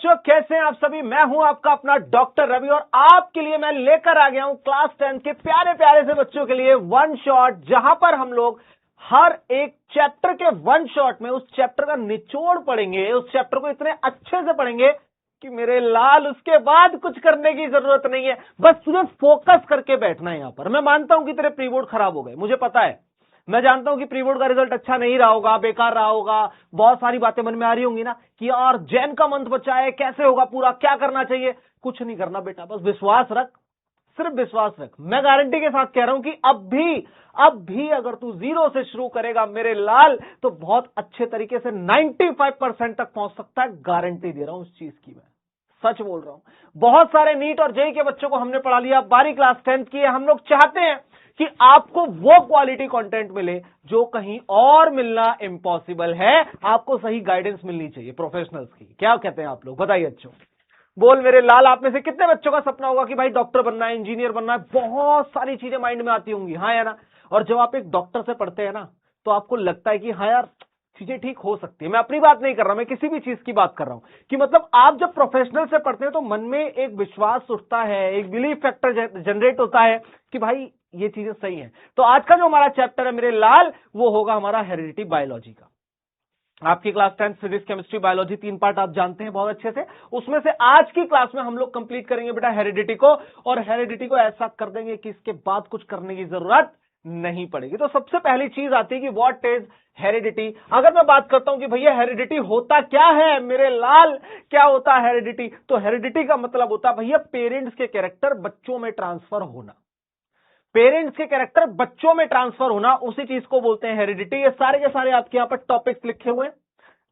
बच्चों, कैसे हैं आप सभी। मैं हूं आपका अपना डॉक्टर रवि और आपके लिए मैं लेकर आ गया हूं क्लास 10 के प्यारे प्यारे से बच्चों के लिए वन शॉट, जहां पर हम लोग हर एक चैप्टर के वन शॉट में उस चैप्टर का निचोड़ पढ़ेंगे। उस चैप्टर को इतने अच्छे से पढ़ेंगे कि मेरे लाल उसके बाद कुछ करने की जरूरत नहीं है, बस तुझे फोकस करके बैठना है यहां पर। मैं मानता हूं कि तेरे प्री बोर्ड खराब हो गए, मुझे पता है। मैं जानता हूं कि प्री बोर्ड का रिजल्ट अच्छा नहीं रहा होगा, बेकार रहा होगा। बहुत सारी बातें मन में आ रही होंगी ना कि यार जैन का मंथ बचा है, कैसे होगा पूरा, क्या करना चाहिए। कुछ नहीं करना बेटा, बस विश्वास रख, सिर्फ विश्वास रख। मैं गारंटी के साथ कह रहा हूं कि अब भी अगर तू जीरो से शुरू करेगा मेरे लाल, तो बहुत अच्छे तरीके से 95% तक पहुंच सकता है। गारंटी दे रहा हूं उस चीज की, मैं सच बोल रहा हूं। बहुत सारे नीट और जेई के बच्चों को हमने पढ़ा लिया, 12 क्लास 10th की है। हम लोग चाहते हैं कि आपको वो क्वालिटी कंटेंट मिले जो कहीं और मिलना इम्पॉसिबल है। आपको सही गाइडेंस मिलनी चाहिए प्रोफेशनल्स की। क्या कहते हैं आप लोग, बताइए अच्छों। बोल मेरे लाल, आप में से कितने बच्चों का सपना होगा कि भाई डॉक्टर बनना है, इंजीनियर बनना है। बहुत सारी चीजें माइंड में आती होंगी, हाँ या ना। और जब आप एक डॉक्टर से पढ़ते हैं ना, तो आपको लगता है कि हाँ यार चीजें ठीक हो सकती है। मैं अपनी बात नहीं कर रहा, मैं किसी भी चीज की बात कर रहा हूं कि मतलब आप जब प्रोफेशनल से पढ़ते हैं तो मन में एक विश्वास उठता है, एक बिलीफ फैक्टर जनरेट होता है कि भाई ये चीजें सही हैं। तो आज का जो हमारा चैप्टर है मेरे लाल, वो होगा हमारा हेरिडिटी बायोलॉजी का। आपकी class 10 physics chemistry biology 3 part आप जानते हैं बहुत अच्छे से। उसमें से आज की क्लास में हम लोग कंप्लीट करेंगे बेटा हेरिडिटी को, और हेरिडिटी को ऐसा कर देंगे कि इसके बाद कुछ करने की जरूरत नहीं पड़ेगी। तो सबसे पहली चीज आती है कि व्हाट इज हेरिडिटी। अगर मैं बात करता हूं कि भैया हेरिडिटी होता क्या है मेरे लाल, क्या होता है हेरिडिटी, तो हेरिडिटी का मतलब होता है भैया पेरेंट्स के कैरेक्टर बच्चों में ट्रांसफर होना। पेरेंट्स के कैरेक्टर बच्चों में ट्रांसफर होना, उसी चीज को बोलते हैं हेरिडिटी। ये सारे के सारे आपके यहां पर टॉपिक्स लिखे हुए हैं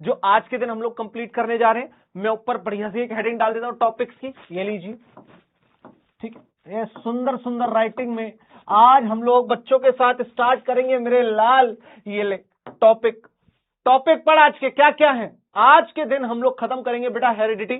जो आज के दिन हम लोग कंप्लीट करने जा रहे हैं। मैं ऊपर बढ़िया से एक हेडिंग डाल देता हूं टॉपिक्स की, ये लीजिए, ठीक है। ये सुंदर सुंदर राइटिंग में आज हम लोग बच्चों के साथ स्टार्ट करेंगे मेरे लाल। ये ले टॉपिक पर आज के क्या क्या है। आज के दिन हम लोग खत्म करेंगे बेटा heredity,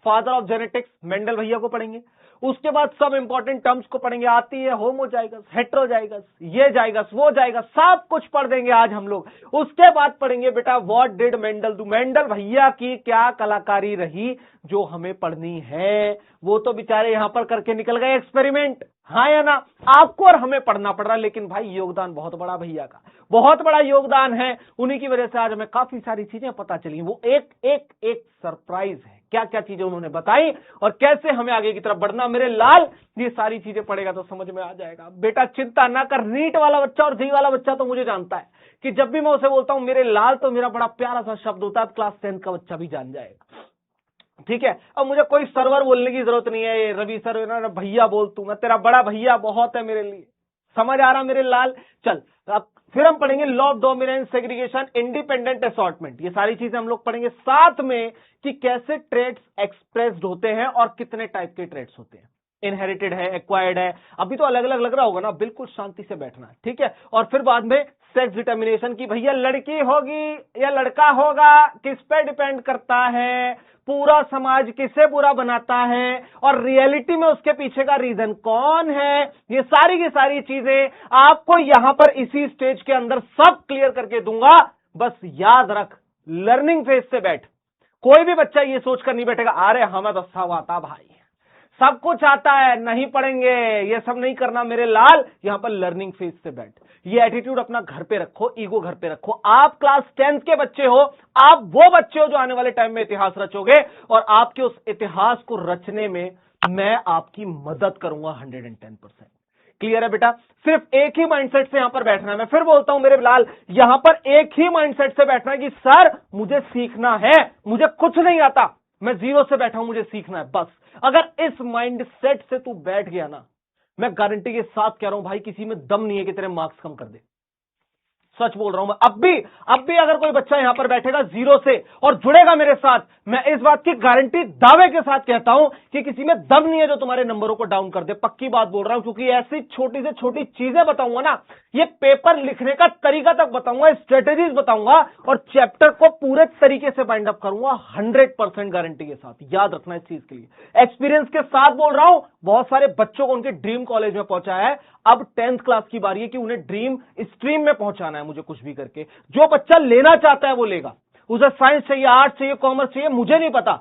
father of genetics Mendel भैया को पढ़ेंगे। उसके बाद सब इंपॉर्टेंट टर्म्स को पढ़ेंगे, आती है होमोजाइगस, हेटेरोजाइगस, ये जाइगस, वो जाइगस, सब कुछ पढ़ देंगे आज हम लोग। उसके बाद पढ़ेंगे बेटा what did Mendel do. Mendel भैया की क्या कलाकारी रही जो हमें पढ़नी है। वो तो बेचारे यहां पर करके निकल गए एक्सपेरिमेंट, हाँ या ना। आपको और हमें पढ़ना पड़ रहा है, लेकिन भाई योगदान बहुत बड़ा भैया का, बहुत बड़ा योगदान है। उन्हीं की वजह से आज हमें काफी सारी चीजें पता चली। वो एक सरप्राइज है, क्या क्या चीजें उन्होंने बताई और कैसे हमें आगे की तरफ बढ़ना। मेरे लाल ये सारी चीजें पढ़ेगा तो समझ में आ जाएगा। बेटा चिंता ना कर, नीट वाला बच्चा और जेई वाला बच्चा तो मुझे जानता है कि जब भी मैं उसे बोलता हूं मेरे लाल, तो मेरा बड़ा प्यारा सा शब्द होता है, क्लास 10 का बच्चा भी जान जाएगा, ठीक है। अब मुझे कोई सर्वर बोलने की जरूरत नहीं है, रवि सर ना भैया बोल तू, मैं तेरा बड़ा भैया बहुत है मेरे लिए। समझ आ रहा मेरे लाल। चल अब फिर हम पढ़ेंगे law of dominance, segregation, independent assortment. ये सारी चीजें हम लोग पढ़ेंगे साथ में कि कैसे ट्रेड्स एक्सप्रेस्ड होते हैं और कितने टाइप के ट्रेड्स होते हैं। इनहेरिटेड है, एक्वायर्ड है, अभी तो अलग अलग लग रहा होगा ना, बिल्कुल शांति से बैठना है, ठीक है। और फिर बाद में सेक्स डिटर्मिनेशन की भैया लड़की होगी या लड़का होगा किस पे डिपेंड करता है, पूरा समाज किसे बुरा बनाता है और रियलिटी में उसके पीछे का रीजन कौन है। ये सारी की सारी चीजें आपको यहां पर इसी स्टेज के अंदर सब क्लियर करके दूंगा। बस याद रख, लर्निंग फेज से बैठ। कोई भी बच्चा ये सोचकर नहीं बैठेगा अरे हमें तो सब आता भाई, सब कुछ आता है, नहीं पढ़ेंगे, ये सब नहीं करना मेरे लाल। यहां पर लर्निंग फेज से बैठ। ये एटीट्यूड अपना घर पे रखो, ईगो घर पे रखो। आप क्लास 10 के बच्चे हो, आप वो बच्चे हो जो आने वाले टाइम में इतिहास रचोगे, और आपके उस इतिहास को रचने में मैं आपकी मदद करूंगा 110%। क्लियर है बेटा। सिर्फ एक ही माइंडसेट से यहां पर बैठना है। मैं फिर बोलता हूं मेरे लाल, यहां पर एक ही माइंडसेट से बैठना है कि सर मुझे सीखना है, मुझे कुछ नहीं आता, मैं जीरो से बैठा हूं, मुझे सीखना है बस। अगर इस माइंडसेट से तू बैठ गया ना, मैं गारंटी के साथ कह रहा हूं भाई किसी में दम नहीं है कि तेरे मार्क्स कम कर दे। सच बोल रहा हूं मैं। अब भी अगर कोई बच्चा यहां पर बैठेगा जीरो से और जुड़ेगा मेरे साथ, मैं इस बात की गारंटी दावे के साथ कहता हूं कि किसी में दम नहीं है जो तुम्हारे नंबरों को डाउन कर दे। पक्की बात बोल रहा हूं, क्योंकि ऐसी छोटी से छोटी चीजें बताऊंगा ना, ये पेपर लिखने का तरीका तक बताऊंगा, स्ट्रेटेजीज बताऊंगा, और चैप्टर को पूरे तरीके से बाइंड अप करूंगा 100% गारंटी के साथ। याद रखना इस चीज के लिए, एक्सपीरियंस के साथ बोल रहा हूं। बहुत सारे बच्चों को उनके ड्रीम कॉलेज में पहुंचाया है, अब 10th क्लास की बारी है कि उन्हें ड्रीम स्ट्रीम में पहुंचाना है। मुझे कुछ भी करके जो बच्चा लेना चाहता है वो लेगा, उसे साइंस चाहिए, आर्ट्स चाहिए, कॉमर्स चाहिए, मुझे नहीं पता।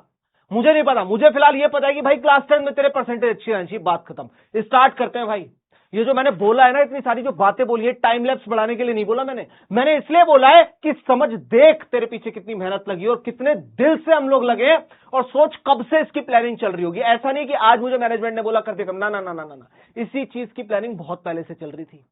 मुझे नहीं पता, मुझे फिलहाल ये पता है कि भाई क्लास 10 में तेरे परसेंटेज अच्छी आनी चाहिए, बात खत्म। स्टार्ट करते हैं भाई। ये जो मैंने बोला है ना, इतनी सारी जो बातें बोली है, टाइम लैप्स बढ़ाने के लिए नहीं बोला मैंने इसलिए बोला है कि समझ देख तेरे पीछे कितनी मेहनत लगी और कितने दिल से हम लोग लगे, और सोच कब से इसकी प्लानिंग चल रही होगी। ऐसा नहीं कि आज मुझे मैनेजमेंट ने बोला करते कम, ना ना ना ना ना, इसी चीज की प्लानिंग बहुत पहले से चल रही थी,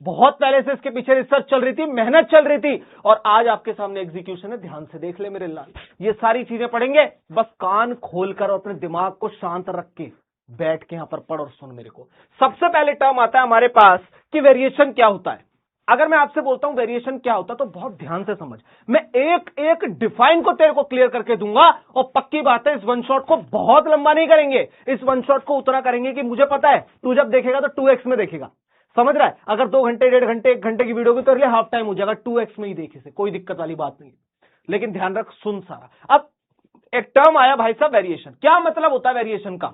बहुत पहले से इसके पीछे रिसर्च चल रही थी, मेहनत चल रही थी, और आज आपके सामने एग्जीक्यूशन है। ध्यान से देख ले मेरे लाल, ये सारी चीजें पढ़ेंगे, बस कान खोलकर और अपने दिमाग को शांत रख के बैठ के यहां पर पढ़ और सुन मेरे को। सबसे पहले टर्म आता है हमारे पास कि वेरिएशन क्या होता है। अगर मैं आपसे बोलता हूं वेरिएशन क्या होता है तो बहुत ध्यान से समझ, मैं एक एक डिफाइन को तेरे को क्लियर करके दूंगा, और पक्की बात है इस वन शॉट को बहुत लंबा नहीं करेंगे, इस वन शॉट को उतना करेंगे कि मुझे पता है तू जब देखेगा तो 2x में देखेगा, समझ रहा है। अगर 2 घंटे 1.5 घंटे 1 घंटे की वीडियो की तो लिए हाफ टाइम हो जाएगा, 2x में ही देखे से कोई दिक्कत वाली बात नहीं, लेकिन ध्यान रख, सुन सारा। अब एक टर्म आया भाई साहब वेरिएशन, क्या मतलब होता है वेरिएशन का।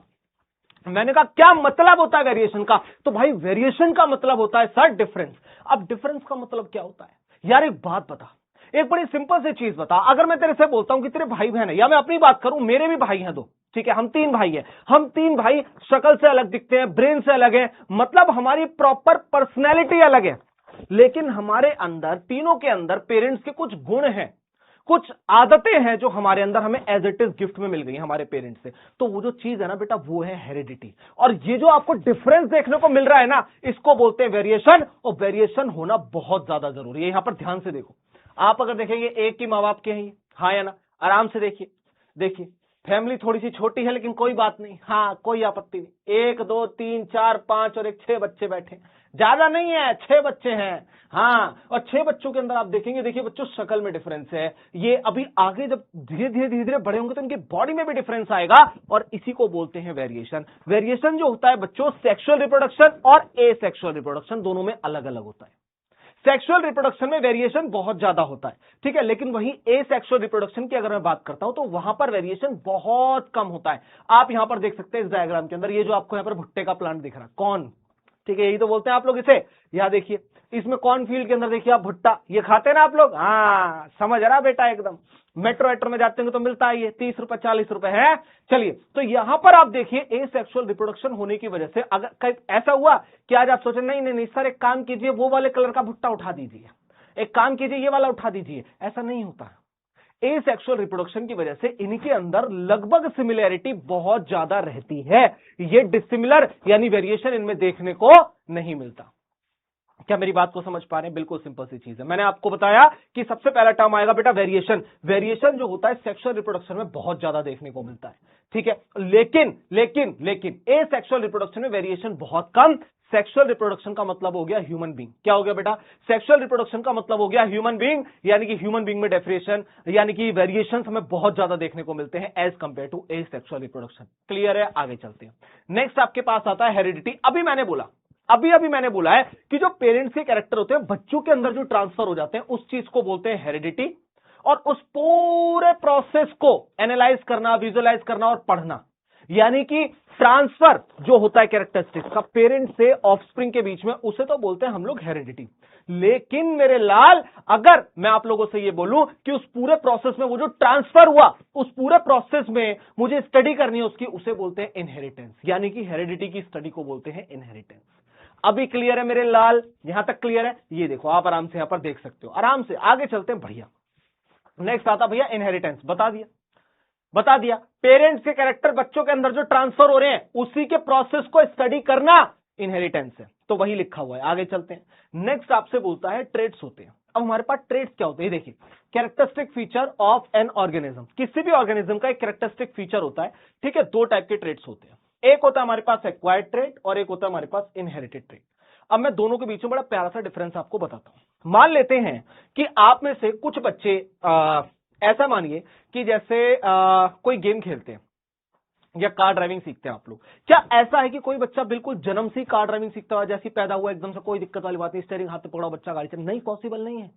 मैंने कहा क्या मतलब होता है वेरिएशन का, तो भाई वेरिएशन का मतलब होता है सर डिफरेंस। अब डिफरेंस का मतलब क्या होता है यार, एक बात बता, एक बड़ी सिंपल सी चीज बता। अगर मैं तेरे से बोलता हूं कि तेरे भाई बहन है, या मैं अपनी बात करूं, मेरे भी भाई हैं 2, ठीक है, हम 3 भाई हैं, हम 3 भाई शक्ल से अलग दिखते हैं, ब्रेन से अलग है, मतलब हमारी प्रॉपर पर्सनैलिटी अलग है, लेकिन हमारे अंदर तीनों के अंदर पेरेंट्स के कुछ गुण हैं, कुछ आदतें हैं जो हमारे अंदर हमें एज इट इज गिफ्ट में मिल गई हमारे पेरेंट्स से। तो वो जो चीज है ना बेटा, वो है हेरिडिटी। और ये जो आपको डिफरेंस देखने को मिल रहा है ना, इसको बोलते हैं वेरिएशन, और वेरिएशन होना बहुत ज्यादा जरूरी है। यहां पर ध्यान से देखो, आप अगर देखेंगे एक ही माँ बाप के हैं, हाँ या ना, आराम से देखिए, देखिए फैमिली थोड़ी सी छोटी है लेकिन कोई बात नहीं, हाँ कोई आपत्ति नहीं, 1 2 3 4 5 और 6 बच्चे बैठे, ज्यादा नहीं है, 6 बच्चे हैं, हाँ, और 6 बच्चों के अंदर आप देखेंगे, देखिए बच्चों शक्ल में डिफरेंस है, ये अभी आगे जब धीरे धीरे बड़े होंगे तो इनकी बॉडी में भी डिफरेंस आएगा, और इसी को बोलते हैं वेरिएशन। वेरिएशन जो होता है बच्चों, सेक्सुअल रिप्रोडक्शन और एसेक्सुअल रिप्रोडक्शन दोनों में अलग अलग होता है। सेक्सुअल रिप्रोडक्शन में वेरिएशन बहुत ज्यादा होता है, ठीक है, लेकिन वही एसेक्सुअल रिप्रोडक्शन की अगर मैं बात करता हूं तो वहां पर वेरिएशन बहुत कम होता है। आप यहां पर देख सकते हैं इस डायग्राम के अंदर, ये जो आपको यहां पर भुट्टे का प्लांट दिख रहा है, कौन, ठीक है, यही तो बोलते हैं आप लोग इसे। यहां देखिए, इसमें कॉर्नफील्ड के अंदर देखिए आप भुट्टा, ये खाते हैं ना आप लोग, हाँ समझ रहा बेटा एकदम। मेट्रो वेट्रो में जाते हैं तो मिलता है ये 30 रुपए 40 रुपए है। चलिए, तो यहां पर आप देखिए एसेक्सुअल रिप्रोडक्शन होने की वजह से अगर ऐसा हुआ कि आज आप सोचे नहीं नहीं नहीं सर, एक काम कीजिए वो वाले कलर का भुट्टा उठा दीजिए, एक काम कीजिए ये वाला उठा दीजिए, ऐसा नहीं होता। एसेक्सुअल रिप्रोडक्शन की वजह से इनके अंदर लगभग सिमिलैरिटी बहुत ज्यादा रहती है, ये डिसिमिलर यानी वेरिएशन इनमें देखने को नहीं मिलता। क्या मेरी बात को समझ पा रहे हैं? बिल्कुल सिंपल सी चीज है। मैंने आपको बताया कि सबसे पहला टर्म आएगा बेटा वेरिएशन। वेरिएशन जो होता है सेक्सुअल रिप्रोडक्शन में बहुत ज्यादा देखने को मिलता है, ठीक है, लेकिन लेकिन लेकिन एसेक्सुअल रिप्रोडक्शन में वेरिएशन बहुत कम। सेक्सुअल रिप्रोडक्शन का मतलब हो गया ह्यूमन बीइंग। क्या हो गया बेटा? सेक्सुअल रिप्रोडक्शन का मतलब हो गया ह्यूमन बीइंग, यानी कि ह्यूमन बीइंग में डिफरेंशिएशन यानी कि वेरिएशन हमें बहुत ज्यादा देखने को मिलते हैं as compared to asexual reproduction. Clear है? आगे चलते हैं। नेक्स्ट आपके पास आता है हेरिडिटी। अभी मैंने बोला है कि जो पेरेंट्स के कैरेक्टर होते हैं बच्चों के अंदर जो ट्रांसफर हो जाते हैं उस चीज को बोलते हैं हेरिडिटी। और उस पूरे प्रोसेस को एनालाइज करना, विजुअलाइज करना और पढ़ना, यानी कि ट्रांसफर जो होता है कैरेक्टरिस्टिक्स का पेरेंट से ऑफस्प्रिंग के बीच में, उसे तो बोलते हैं हम लोग हेरिडिटी। लेकिन मेरे लाल, अगर मैं आप लोगों से ये बोलूं कि उस पूरे प्रोसेस में वो जो ट्रांसफर हुआ, उस पूरे प्रोसेस में मुझे स्टडी करनी है उसकी, उसे बोलते हैं इनहेरिटेंस, यानी कि हेरिडिटी की स्टडी को बोलते हैं इनहेरिटेंस। अभी क्लियर है मेरे लाल? यहां तक क्लियर है? ये देखो आप आराम से यहां पर देख सकते हो। आराम से आगे चलते हैं भैया। नेक्स्ट आता भैया इनहेरिटेंस। बता दिया पेरेंट्स के कैरेक्टर बच्चों के अंदर जो ट्रांसफर हो रहे हैं उसी के प्रोसेस को स्टडी करना इनहेरिटेंस है, तो वही लिखा हुआ है। आगे चलते हैं। नेक्स्ट आपसे बोलता है ट्रेट्स होते हैं। अब हमारे पास ट्रेट्स क्या होते हैं? देखिए, characteristic feature of an organism. किसी भी ऑर्गेनिज्म का एक कैरेक्टरिस्टिक फीचर होता है, ठीक है। 2 टाइप के ट्रेट्स होते हैं, एक होता है हमारे पास एक्वायर्ड ट्रेट और एक होता है हमारे पास इनहेरिटेड ट्रेट। अब मैं दोनों के बीच में बड़ा प्यारा सा डिफरेंस आपको बताता हूं। मान लेते हैं कि आप में से कुछ बच्चे ऐसा मानिए कि जैसे कोई गेम खेलते हैं या कार ड्राइविंग सीखते हैं आप लोग। क्या ऐसा है कि कोई बच्चा बिल्कुल जन्म से कार ड्राइविंग सीखता है, जैसे पैदा हुआ एकदम से कोई दिक्कत वाली बात नहीं, स्टीयरिंग हाथ में पकड़ा बच्चा गाड़ी चला? नहीं, पॉसिबल नहीं है।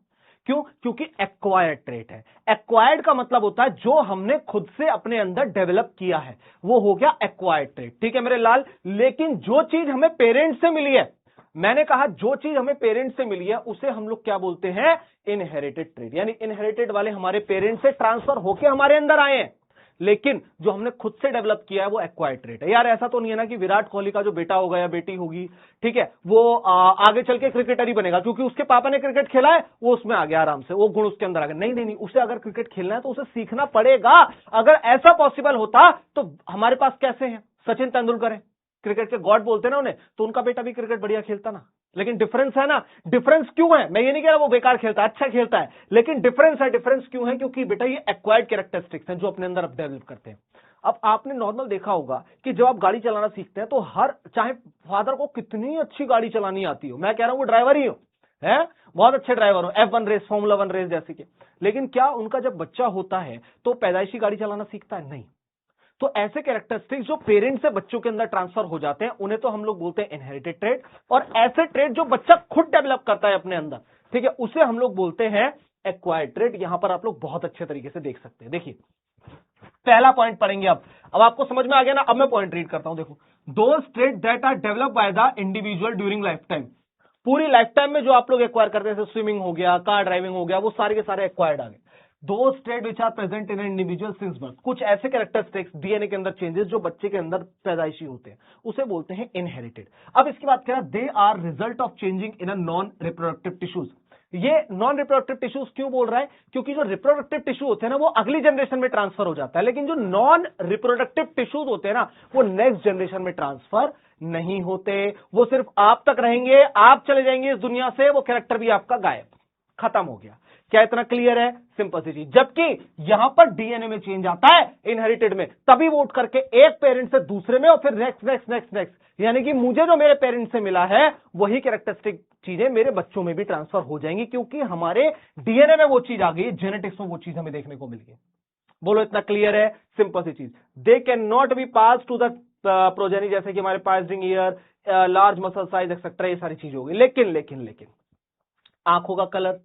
क्यों? क्योंकि एक्वायर्ड ट्रेट है। एक्वायर्ड का मतलब होता है जो हमने खुद से अपने अंदर डेवलप किया है, वो हो गया एक्वायर्ड ट्रेट, ठीक है मेरे लाल। लेकिन जो चीज हमें पेरेंट्स से मिली है, मैंने कहा जो चीज हमें पेरेंट्स से मिली है उसे हम लोग क्या बोलते हैं? इनहेरिटेड ट्रेट, यानी इनहेरिटेड वाले हमारे पेरेंट्स से ट्रांसफर होके हमारे अंदर आए हैं। लेकिन जो हमने खुद से डेवलप किया है वो एक्वायर्ड ट्रेट है। यार ऐसा तो नहीं है ना कि विराट कोहली का जो बेटा होगा या बेटी होगी, ठीक है, वो आगे चल के क्रिकेटर ही बनेगा क्योंकि उसके पापा ने क्रिकेट खेला है, वो उसमें आ गया आराम से, वो गुण उसके अंदर आ गया। नहीं नहीं नहीं, उसे अगर क्रिकेट खेलना है तो उसे सीखना पड़ेगा। अगर ऐसा पॉसिबल होता तो हमारे पास कैसे है सचिन तेंदुलकर है, क्रिकेट के गॉड बोलते हैं ना उन्हें, तो उनका बेटा भी क्रिकेट बढ़िया खेलता ना। लेकिन डिफरेंस है ना, डिफरेंस क्यों है, मैं ये नहीं कह रहा वो बेकार खेलता है, अच्छा खेलता है, लेकिन डिफरेंस है। डिफरेंस क्यों है? क्योंकि बेटा ये एक्वायर्ड कैरेक्टरिस्टिक्स हैं जो अपने अंदर डेवलप करते हैं। अब आपने नॉर्मल देखा होगा कि जब आप गाड़ी चलाना सीखते हैं तो हर, चाहे फादर को कितनी अच्छी गाड़ी चलानी आती हो, मैं कह रहा हूं वो ड्राइवर ही हो, है बहुत अच्छे ड्राइवर हो, F1 रेस, फॉर्मूला 1 रेस जैसे कि, लेकिन क्या उनका जब बच्चा होता है तो पैदाइशी गाड़ी चलाना सीखता है? नहीं। तो ऐसे कैरेक्टरिस्टिक्स जो पेरेंट्स से बच्चों के अंदर ट्रांसफर हो जाते हैं उन्हें तो हम लोग बोलते हैं इनहेरिटेड ट्रेट, और ऐसे ट्रेट जो बच्चा खुद डेवलप करता है अपने अंदर, ठीक है, उसे हम लोग बोलते हैं एक्वायर्ड ट्रेट। यहां पर आप लोग बहुत अच्छे तरीके से देख सकते हैं। देखिए पहला पॉइंट पढ़ेंगे। अब आपको समझ में आ गया ना। अब मैं पॉइंट रीड करता हूं, देखो, those trait that are develop by the individual during life time. पूरी लाइफ टाइम में जो आप लोग एक्वायर करते हैं, जैसे स्विमिंग हो गया, कार ड्राइविंग हो गया, वो सारे के सारे एक्वायर्ड आ गए। Those trait which are present in individual since birth, कुछ ऐसे कैरेक्टरिस्टिक्स डीएनए के अंदर चेंजेस जो बच्चे के अंदर पैदाइशी होते हैं, उसे बोलते हैं इनहेरिटेड। अब इसकी बात करें, they are result of changing in a non reproductive tissues. ये नॉन रिप्रोडक्टिव टिश्यूज क्यों बोल रहा है? क्योंकि जो रिप्रोडक्टिव टिश्यू होते हैं ना वो अगली जनरेशन में ट्रांसफर हो जाता है, लेकिन जो नॉन रिप्रोडक्टिव टिश्यूज होते हैं ना वो नेक्स्ट जनरेशन में ट्रांसफर नहीं होते। वो सिर्फ आप तक रहेंगे, आप चले जाएंगे इस दुनिया से, वो कैरेक्टर भी आपका गायब, खत्म हो गया। क्या इतना क्लियर है? सिंपल सी चीज। जबकि यहां पर डीएनए में चेंज आता है इनहेरिटेड में, तभी वोट करके एक पेरेंट से दूसरे में और फिर नेक्स्ट नेक्स्ट नेक्स्ट नेक्स्ट, यानी कि मुझे जो मेरे पेरेंट से मिला है वही कैरेक्टरिस्टिक चीजें मेरे बच्चों में भी ट्रांसफर हो जाएंगी, क्योंकि हमारे डीएनए में वो चीज आ गई, जेनेटिक्स में वो चीज हमें देखने को मिल गई। बोलो इतना क्लियर है? सिंपल सी चीज। They can not be pass to the progeny, जैसे कि हमारे piercing ear, large muscle size etcetera, ये सारी चीज हो गई। लेकिन लेकिन लेकिन आंखों का कलर,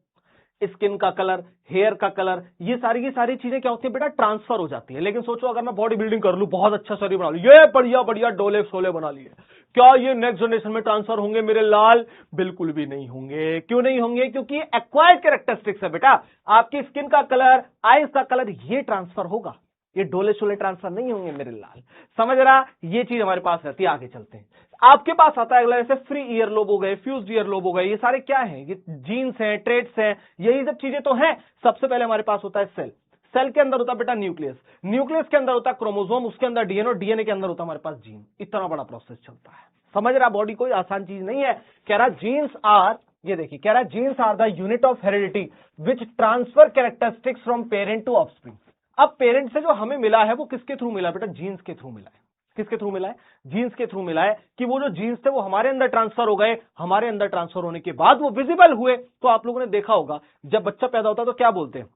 स्किन का कलर, हेयर का कलर, ये सारी की सारी चीजें क्या होती है बेटा? ट्रांसफर हो जाती है। लेकिन सोचो अगर मैं बॉडी बिल्डिंग कर लूं, बहुत अच्छा शरीर बना लूं, ये बढ़िया बढ़िया डोले सोले बना लिए, क्या ये नेक्स्ट जनरेशन में ट्रांसफर होंगे मेरे लाल? बिल्कुल भी नहीं होंगे। क्यों नहीं होंगे? क्योंकि एक्वायर्ड कैरेक्टरिस्टिक्स है बेटा। आपकी स्किन का कलर, आईज का कलर, ये ट्रांसफर होगा, ये डोले शोले ट्रांसफर नहीं होंगे मेरे लाल। समझ रहा? ये चीज हमारे पास रहती है। आगे चलते हैं, आपके पास आता है अगला, जैसे फ्री ईयर लोब हो गए, फ्यूज्ड ईयर लोब हो गए, ये सारे क्या हैं? ये जीन्स हैं, ट्रेट्स हैं, यही सब चीजें तो हैं। सबसे पहले हमारे पास होता है सेल, सेल के अंदर होता है बेटा न्यूक्लियस, न्यूक्लियस के अंदर होता है क्रोमोसोम, उसके अंदर डीएनए, और डीएनए के अंदर होता है हमारे पास जीन। इतना बड़ा प्रोसेस चलता है। समझ रहा? बॉडी कोई आसान चीज नहीं है। कह रहा जीन्स आर, ये देखिए कह रहा genes are the unit of heredity which transfer characteristics from parent to offspring. अब पेरेंट से जो हमें मिला है वो किसके थ्रू मिला बेटा? जीन्स के थ्रू मिला है। किसके थ्रू मिला है? जीन्स के थ्रू मिला है, कि वो जो जीन्स थे वो हमारे अंदर ट्रांसफर हो गए। हमारे अंदर ट्रांसफर होने के बाद वो विजिबल हुए। तो आप लोगों ने देखा होगा जब बच्चा पैदा होता है तो क्या बोलते हैं?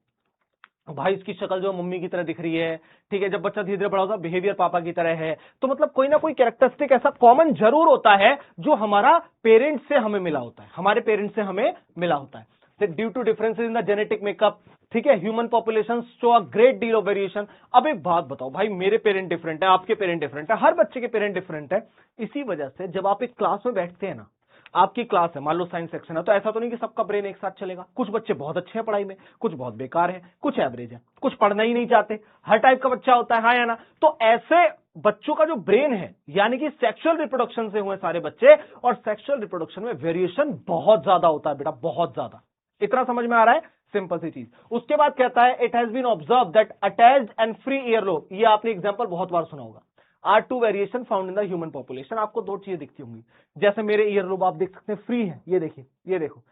भाई इसकी शक्ल जो मम्मी की तरह दिख रही है, ठीक है। जब बच्चा धीरे धीरे बड़ा होता है, बिहेवियर पापा की तरह है। तो मतलब कोई ना कोई कैरेक्टरिस्टिक ऐसा कॉमन जरूर होता है जो हमारा पेरेंट्स से हमें मिला होता है, हमारे पेरेंट्स से हमें मिला होता है। Due to differences in the genetic makeup, ठीक है, human population show a great deal of variation. अब एक बात बताओ भाई, मेरे पेरेंट डिफरेंट है, आपके पेरेंट डिफरेंट है, हर बच्चे के पेरेंट डिफरेंट है। इसी वजह से जब आप एक क्लास में बैठते हैं ना, आपकी क्लास है, मान लो साइंस सेक्शन है, तो ऐसा तो नहीं कि सबका ब्रेन एक साथ चलेगा। कुछ बच्चे बहुत अच्छे हैं पढ़ाई में, कुछ बहुत बेकार है, कुछ एवरेज है, कुछ पढ़ना ही नहीं चाहते, हर टाइप का बच्चा होता है, हाँ या ना? तो ऐसे बच्चों का जो ब्रेन है, यानी कि सेक्सुअल रिप्रोडक्शन से हुए सारे बच्चे, और सेक्सुअल रिप्रोडक्शन में वेरिएशन बहुत ज्यादा होता है बेटा, बहुत ज्यादा। इतना समझ में आ रहा है? सिंपल सी चीज। उसके बाद कहता है it has been observe that attached and free earlobe, ये आपने एग्जांपल बहुत बार सुना होगा, are two variation found in the human population. आपको दो चीजें दिखती होंगी, जैसे मेरे ईयरलोब आप देख सकते हैं फ्री है, ये देखिए, ये देखो,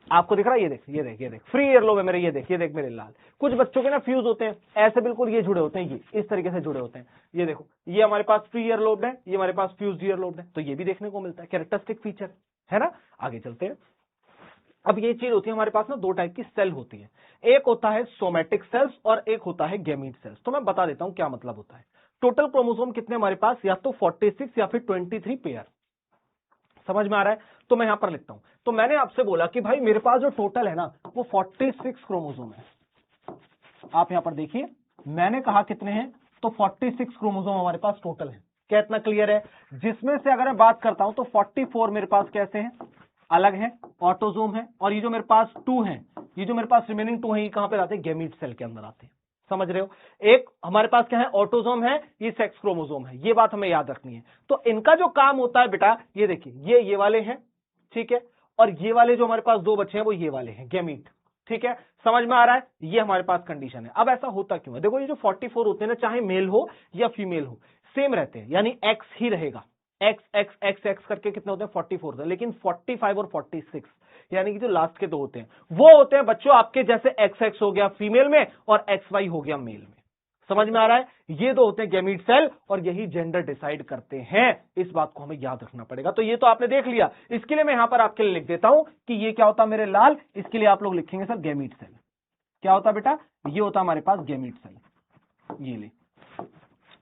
आपको दिख रहा है? ये देख, ये देख, ये देख, फ्री ईयरलोब है मेरे, ये देख, ये देख मेरे लाल। कुछ बच्चों के ना फ्यूज होते हैं, ऐसे बिल्कुल ये जुड़े होते हैं, ये इस तरीके से जुड़े होते हैं। ये देखो, ये हमारे पास फ्री ईयरलोब है, ये हमारे पास फ्यूज्ड ईयरलोब है, तो ये भी देखने को मिलता है, कैरेक्टरिस्टिक फीचर है ना। आगे चलते हैं। अब ये चीज होती है हमारे पास ना, दो टाइप की सेल होती है, एक होता है सोमैटिक सेल्स और एक होता है गैमीट सेल्स। तो मैं बता देता हूं क्या मतलब होता है। टोटल क्रोमोसोम कितने हमारे पास? या तो 46 या फिर 23 पेयर। समझ में आ रहा है? तो मैं यहां पर लिखता हूं। तो मैंने आपसे बोला कि भाई मेरे पास जो टोटल है ना वो 46 क्रोमोसोम है। आप यहां पर देखिए, मैंने कहा कितने हैं? तो 46 क्रोमोसोम हमारे पास टोटल है। क्या इतना क्लियर है? जिसमें से अगर मैं बात करता हूं तो 44 मेरे पास कैसे हैं? अलग है, ऑटोजोम है, और ये जो मेरे पास 2 है, ये जो मेरे पास रिमेनिंग 2 है, ये कहां पे आते हैं? गैमीट सेल के अंदर आते हैं। समझ रहे हो? एक हमारे पास क्या है, ऑटोसोम है, ये सेक्स क्रोमोसोम है, ये बात हमें याद रखनी है। तो इनका जो काम होता है बेटा, ये देखिए ये वाले हैं, ठीक है, और ये वाले जो हमारे पास दो बच्चे हैं वो ये वाले हैं, गैमीट, ठीक है, समझ में आ रहा है? ये हमारे पास कंडीशन है। अब ऐसा होता क्यों है? देखो ये जो 44 होते हैं ना, चाहे मेल हो या फीमेल हो, सेम रहते हैं, यानी एक्स ही रहेगा, एक्स एक्स एक्स एक्स करके कितने होते हैं, 44 है। लेकिन 45 और 46 यानी कि जो लास्ट के दो होते हैं वो होते हैं बच्चों आपके जैसे एक्स एक्स हो गया फीमेल में और एक्स वाई हो गया मेल में। समझ में आ रहा है? ये दो होते हैं गैमीट सेल और यही जेंडर डिसाइड करते हैं। इस बात को हमें याद रखना पड़ेगा। तो ये तो आपने देख लिया, इसके लिए मैं यहां पर आपके लिए लिख देता हूं कि ये क्या होता है मेरे लाल, इसके लिए आप लोग लिखेंगे सर गैमीट सेल। क्या होता बेटा? ये होता हमारे पास गैमीट सेल, ये ले,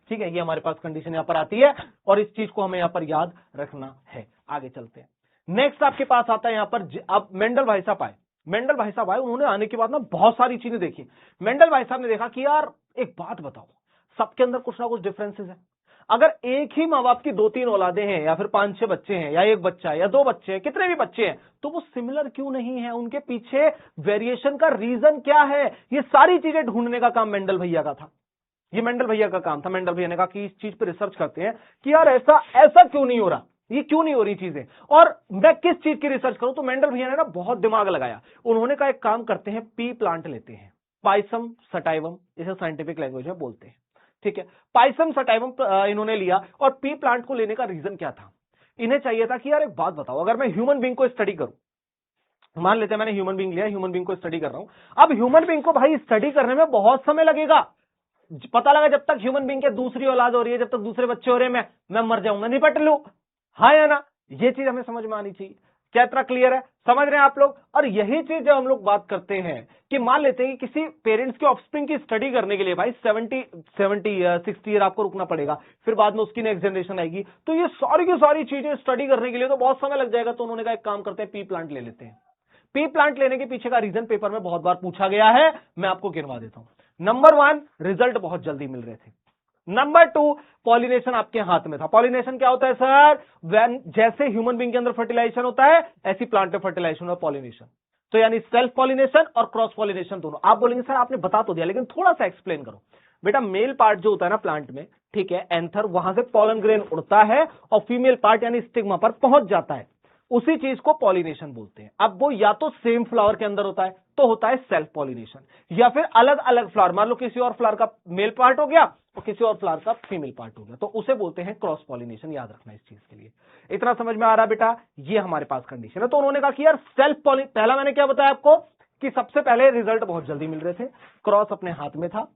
ठीक है, ये हमारे पास कंडीशन यहां पर आती है और इस चीज को हमें यहां पर याद रखना है। आगे चलते हैं। नेक्स्ट आपके पास आता है यहां पर अब मेंडल भाई साहब आए। मेंडल भाई साहब आए, उन्होंने आने के बाद ना बहुत सारी चीजें देखी। मेंडल भाई साहब ने देखा कि यार एक बात बताओ, सबके अंदर कुछ ना कुछ डिफरेंसेस है। अगर एक ही माँ बाप की 2-3 औलादे हैं या फिर 5-6 बच्चे हैं या एक बच्चा है या 2 बच्चे हैं, कितने भी बच्चे हैं, तो वो सिमिलर क्यों नहीं है? उनके पीछे वेरिएशन का रीजन क्या है? ये सारी चीजें ढूंढने का काम मेंडल भैया का था। ये मेंडल भैया का काम था। मेंडल भैया ने कहा कि इस चीज पर रिसर्च करते हैं कि यार ऐसा क्यों नहीं हो रहा, ये क्यों नहीं हो रही चीजें, और मैं किस चीज की रिसर्च करूं? तो मेंडल भैया ने ना बहुत दिमाग लगाया। उन्होंने कहा एक काम करते हैं, पी प्लांट लेते हैं, पाइसम सटाइवम, इसे साइंटिफिक लैंग्वेज में बोलते हैं, ठीक है। पाइसम सटाइवम इन्होंने लिया और पी प्लांट को लेने का रीजन क्या था? इन्हें चाहिए था कि यार एक बात बताओ, अगर मैं ह्यूमन बींग को स्टडी करूं, मान लेते हैं मैंने ह्यूमन बींग लिया, ह्यूमन बींग को स्टडी कर रहा हूं। अब ह्यूमन बींग को भाई स्टडी करने में बहुत समय लगेगा। पता लगा जब तक ह्यूमन बींग के दूसरी औलाद हो रही है, जब तक दूसरे बच्चे हो रहे हैं, मैं मर जाऊंगा, निपट लूं, हाँ या ना? ये चीज हमें समझ में आनी चाहिए। क्या इतना क्लियर है? समझ रहे हैं आप लोग? और यही चीज जब हम लोग बात करते हैं कि मान लेते हैं कि किसी पेरेंट्स के ऑफस्प्रिंग की स्टडी करने के लिए भाई 60 ईयर आपको रुकना पड़ेगा, फिर बाद में उसकी नेक्स्ट जनरेशन आएगी, तो ये सारी की सारी चीजें स्टडी करने के लिए तो बहुत समय लग जाएगा। तो उन्होंने कहा एक काम करते हैं, पी प्लांट ले लेते हैं। पी प्लांट लेने के पीछे का रीजन पेपर में बहुत बार पूछा गया है, मैं आपको गिनवा देता हूं। नंबर 1, रिजल्ट बहुत जल्दी मिल रहे थे। नंबर 2, पॉलिनेशन आपके हाथ में था। पॉलिनेशन क्या होता है सर? जैसे ह्यूमन बींग के अंदर फर्टिलाइजेशन होता है, ऐसी प्लांट में फर्टिलाइजेशन और पॉलिनेशन। तो यानी सेल्फ पॉलिनेशन और क्रॉस पॉलिनेशन दोनों। आप बोलेंगे सर आपने बता तो दिया, लेकिन थोड़ा सा एक्सप्लेन करो। बेटा मेल पार्ट जो होता है ना प्लांट में, ठीक है, एंथर, वहां से पॉलन ग्रेन उड़ता है और फीमेल पार्ट यानी स्टिग्मा पर पहुंच जाता है, उसी चीज को पॉलिनेशन बोलते हैं। अब वो या तो सेम फ्लावर के अंदर होता है तो होता है सेल्फ पॉलिनेशन, या फिर अलग अलग फ्लावर, मान लो किसी और फ्लावर का मेल पार्ट हो गया और किसी और फ्लावर का फीमेल पार्ट हो गया, तो उसे बोलते हैं क्रॉस पॉलिनेशन। याद रखना इस चीज के लिए। इतना समझ में आ रहा बेटा? ये हमारे पास कंडीशन है। तो उन्होंने कहा कि यार सेल्फ पहला मैंने क्या बताया आपको कि सबसे पहले रिजल्ट बहुत जल्दी मिल रहे थे, क्रॉस अपने हाथ में था।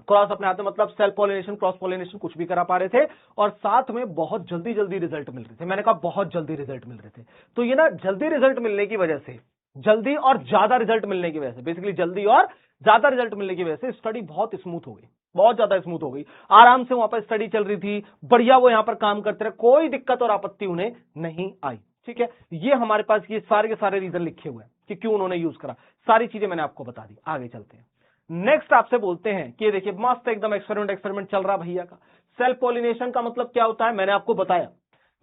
क्रॉस अपने हाथ में मतलब सेल्फ पॉलिनेशन क्रॉस पॉलिनेशन कुछ भी करा पा रहे थे, और साथ में बहुत जल्दी जल्दी रिजल्ट मिल रहे थे। मैंने कहा बहुत जल्दी रिजल्ट मिल रहे थे। तो ये ना जल्दी रिजल्ट मिलने की वजह से, जल्दी और ज्यादा रिजल्ट मिलने की वजह से, बेसिकली जल्दी और ज्यादा रिजल्ट मिलने की वजह से स्टडी बहुत स्मूथ हो गई, बहुत ज्यादा स्मूथ हो गई। आराम से वहां पर स्टडी चल रही थी, बढ़िया वो यहां पर काम करते रहे, कोई दिक्कत और आपत्ति उन्हें नहीं आई। ठीक है, ये हमारे पास ये सारे के सारे रीजन लिखे हुए हैं कि क्यों उन्होंने यूज करा। सारी चीजें मैंने आपको बता दी। आगे चलते हैं। नेक्स्ट आपसे बोलते हैं कि देखिए मस्त एकदम एक्सपेरिमेंट चल रहा भैया का। सेल्फ पॉलिनेशन का मतलब क्या होता है मैंने आपको बताया।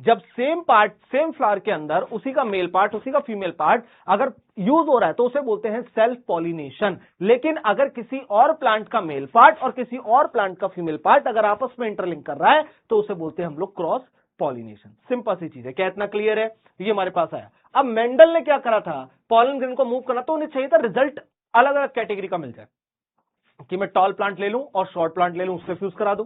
जब सेम पार्ट सेम फ्लावर के अंदर उसी का मेल पार्ट उसी का फीमेल पार्ट अगर यूज हो रहा है तो उसे बोलते हैं सेल्फ पॉलिनेशन। लेकिन अगर किसी और प्लांट का मेल पार्ट और किसी और प्लांट का फीमेल पार्ट अगर आपस में इंटरलिंक कर रहा है तो उसे बोलते हैं हम लोग क्रॉस पॉलिनेशन। सिंपल सी चीज है। क्या इतना क्लियर है? ये हमारे पास आया। अब मेंडल ने क्या करा था, पॉलन ग्रेन को मूव करना, तो उन्हें चाहिए था रिजल्ट अलग अलग कैटेगरी का मिल जाए कि मैं टॉल प्लांट ले लूं और शॉर्ट प्लांट ले लूं, उससे फ्यूज करा दूं।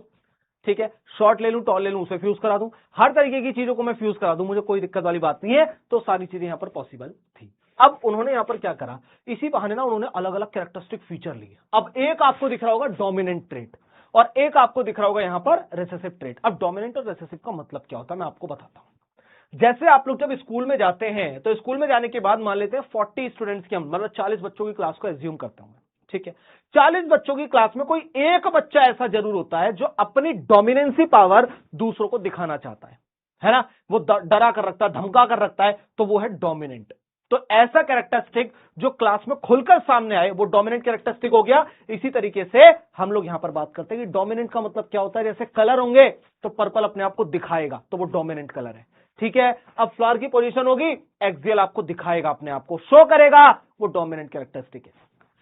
ठीक है, शॉर्ट ले लूं टॉल ले लूं, उसे फ्यूज करा दूं, हर तरीके की चीजों को मैं फ्यूज करा दूं, मुझे कोई दिक्कत वाली बात नहीं है। तो सारी चीजें यहां पर पॉसिबल थी। अब उन्होंने यहां पर क्या करा, इसी बहाने ना उन्होंने अलग अलग कैरेक्टरिस्टिक फीचर लिए। अब एक आपको दिख रहा होगा डोमिनेंट ट्रेट और एक आपको दिख रहा होगा यहां पर रिसेसिव ट्रेट। अब डोमिनेंट और रिसेसिव का मतलब क्या होता है मैं आपको बताता हूं। जैसे आप लोग जब स्कूल में जाते हैं तो स्कूल में जाने के बाद मान लेते हैं 40 स्टूडेंट्स की, मतलब 40 बच्चों की क्लास को एज्यूम करता हूं। ठीक है, 40 बच्चों की क्लास में कोई एक बच्चा ऐसा जरूर होता है जो अपनी डोमिनेंसी पावर दूसरों को दिखाना चाहता है ना, वो डरा कर रखता है, धमका कर रखता है, तो वो है डोमिनेंट। तो ऐसा कैरेक्टरिस्टिक जो क्लास में खुलकर सामने आए वो डोमिनेंट कैरेक्टरिस्टिक हो गया। इसी तरीके से हम लोग यहां पर बात करते हैं कि डोमिनेंट का मतलब क्या होता है। जैसे कलर होंगे तो पर्पल अपने आप को दिखाएगा तो वो डोमिनेंट कलर है। ठीक है, अब फ्लावर की पोजीशन होगी एक्सियल आपको दिखाएगा, अपने आप को शो करेगा, वो डोमिनेंट कैरेक्टरिस्टिक है।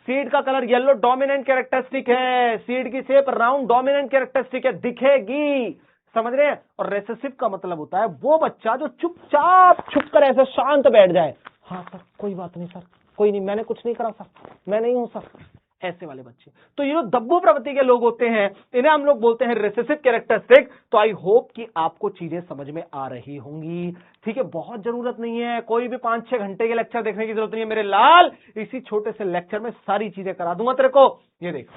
सीड का कलर येलो डोमिनेंट कैरेक्टरिस्टिक है, सीड की शेप राउंड डोमिनेंट कैरेक्टरिस्टिक है, दिखेगी, समझ रहे हैं। और रेसेसिव का मतलब होता है वो बच्चा जो चुपचाप छुप कर ऐसे शांत बैठ जाए, हाँ सर कोई बात नहीं सर, कोई नहीं, मैंने कुछ नहीं करा सर, मैं नहीं हूं सर, ऐसे वाले बच्चे। तो ये जो दब्बू प्रवृत्ति के लोग होते हैं इन्हें हम लोग बोलते हैं रिसेसिव कैरेक्टरिस्टिक। तो आई होप कि आपको चीजें समझ में आ रही होंगी, ठीक है। बहुत जरूरत नहीं है, कोई भी 5-6 घंटे के लेक्चर देखने की जरूरत नहीं है मेरे लाल, इसी छोटे से लेक्चर में सारी चीजें करा दूंगा तेरे को। ये देख,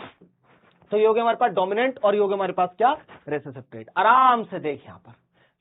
तो ये हो गया हमारे पास डोमिनेंट और ये हो गया हमारे पास क्या, रेसेसिव ट्रेट। आराम से देख, यहां पर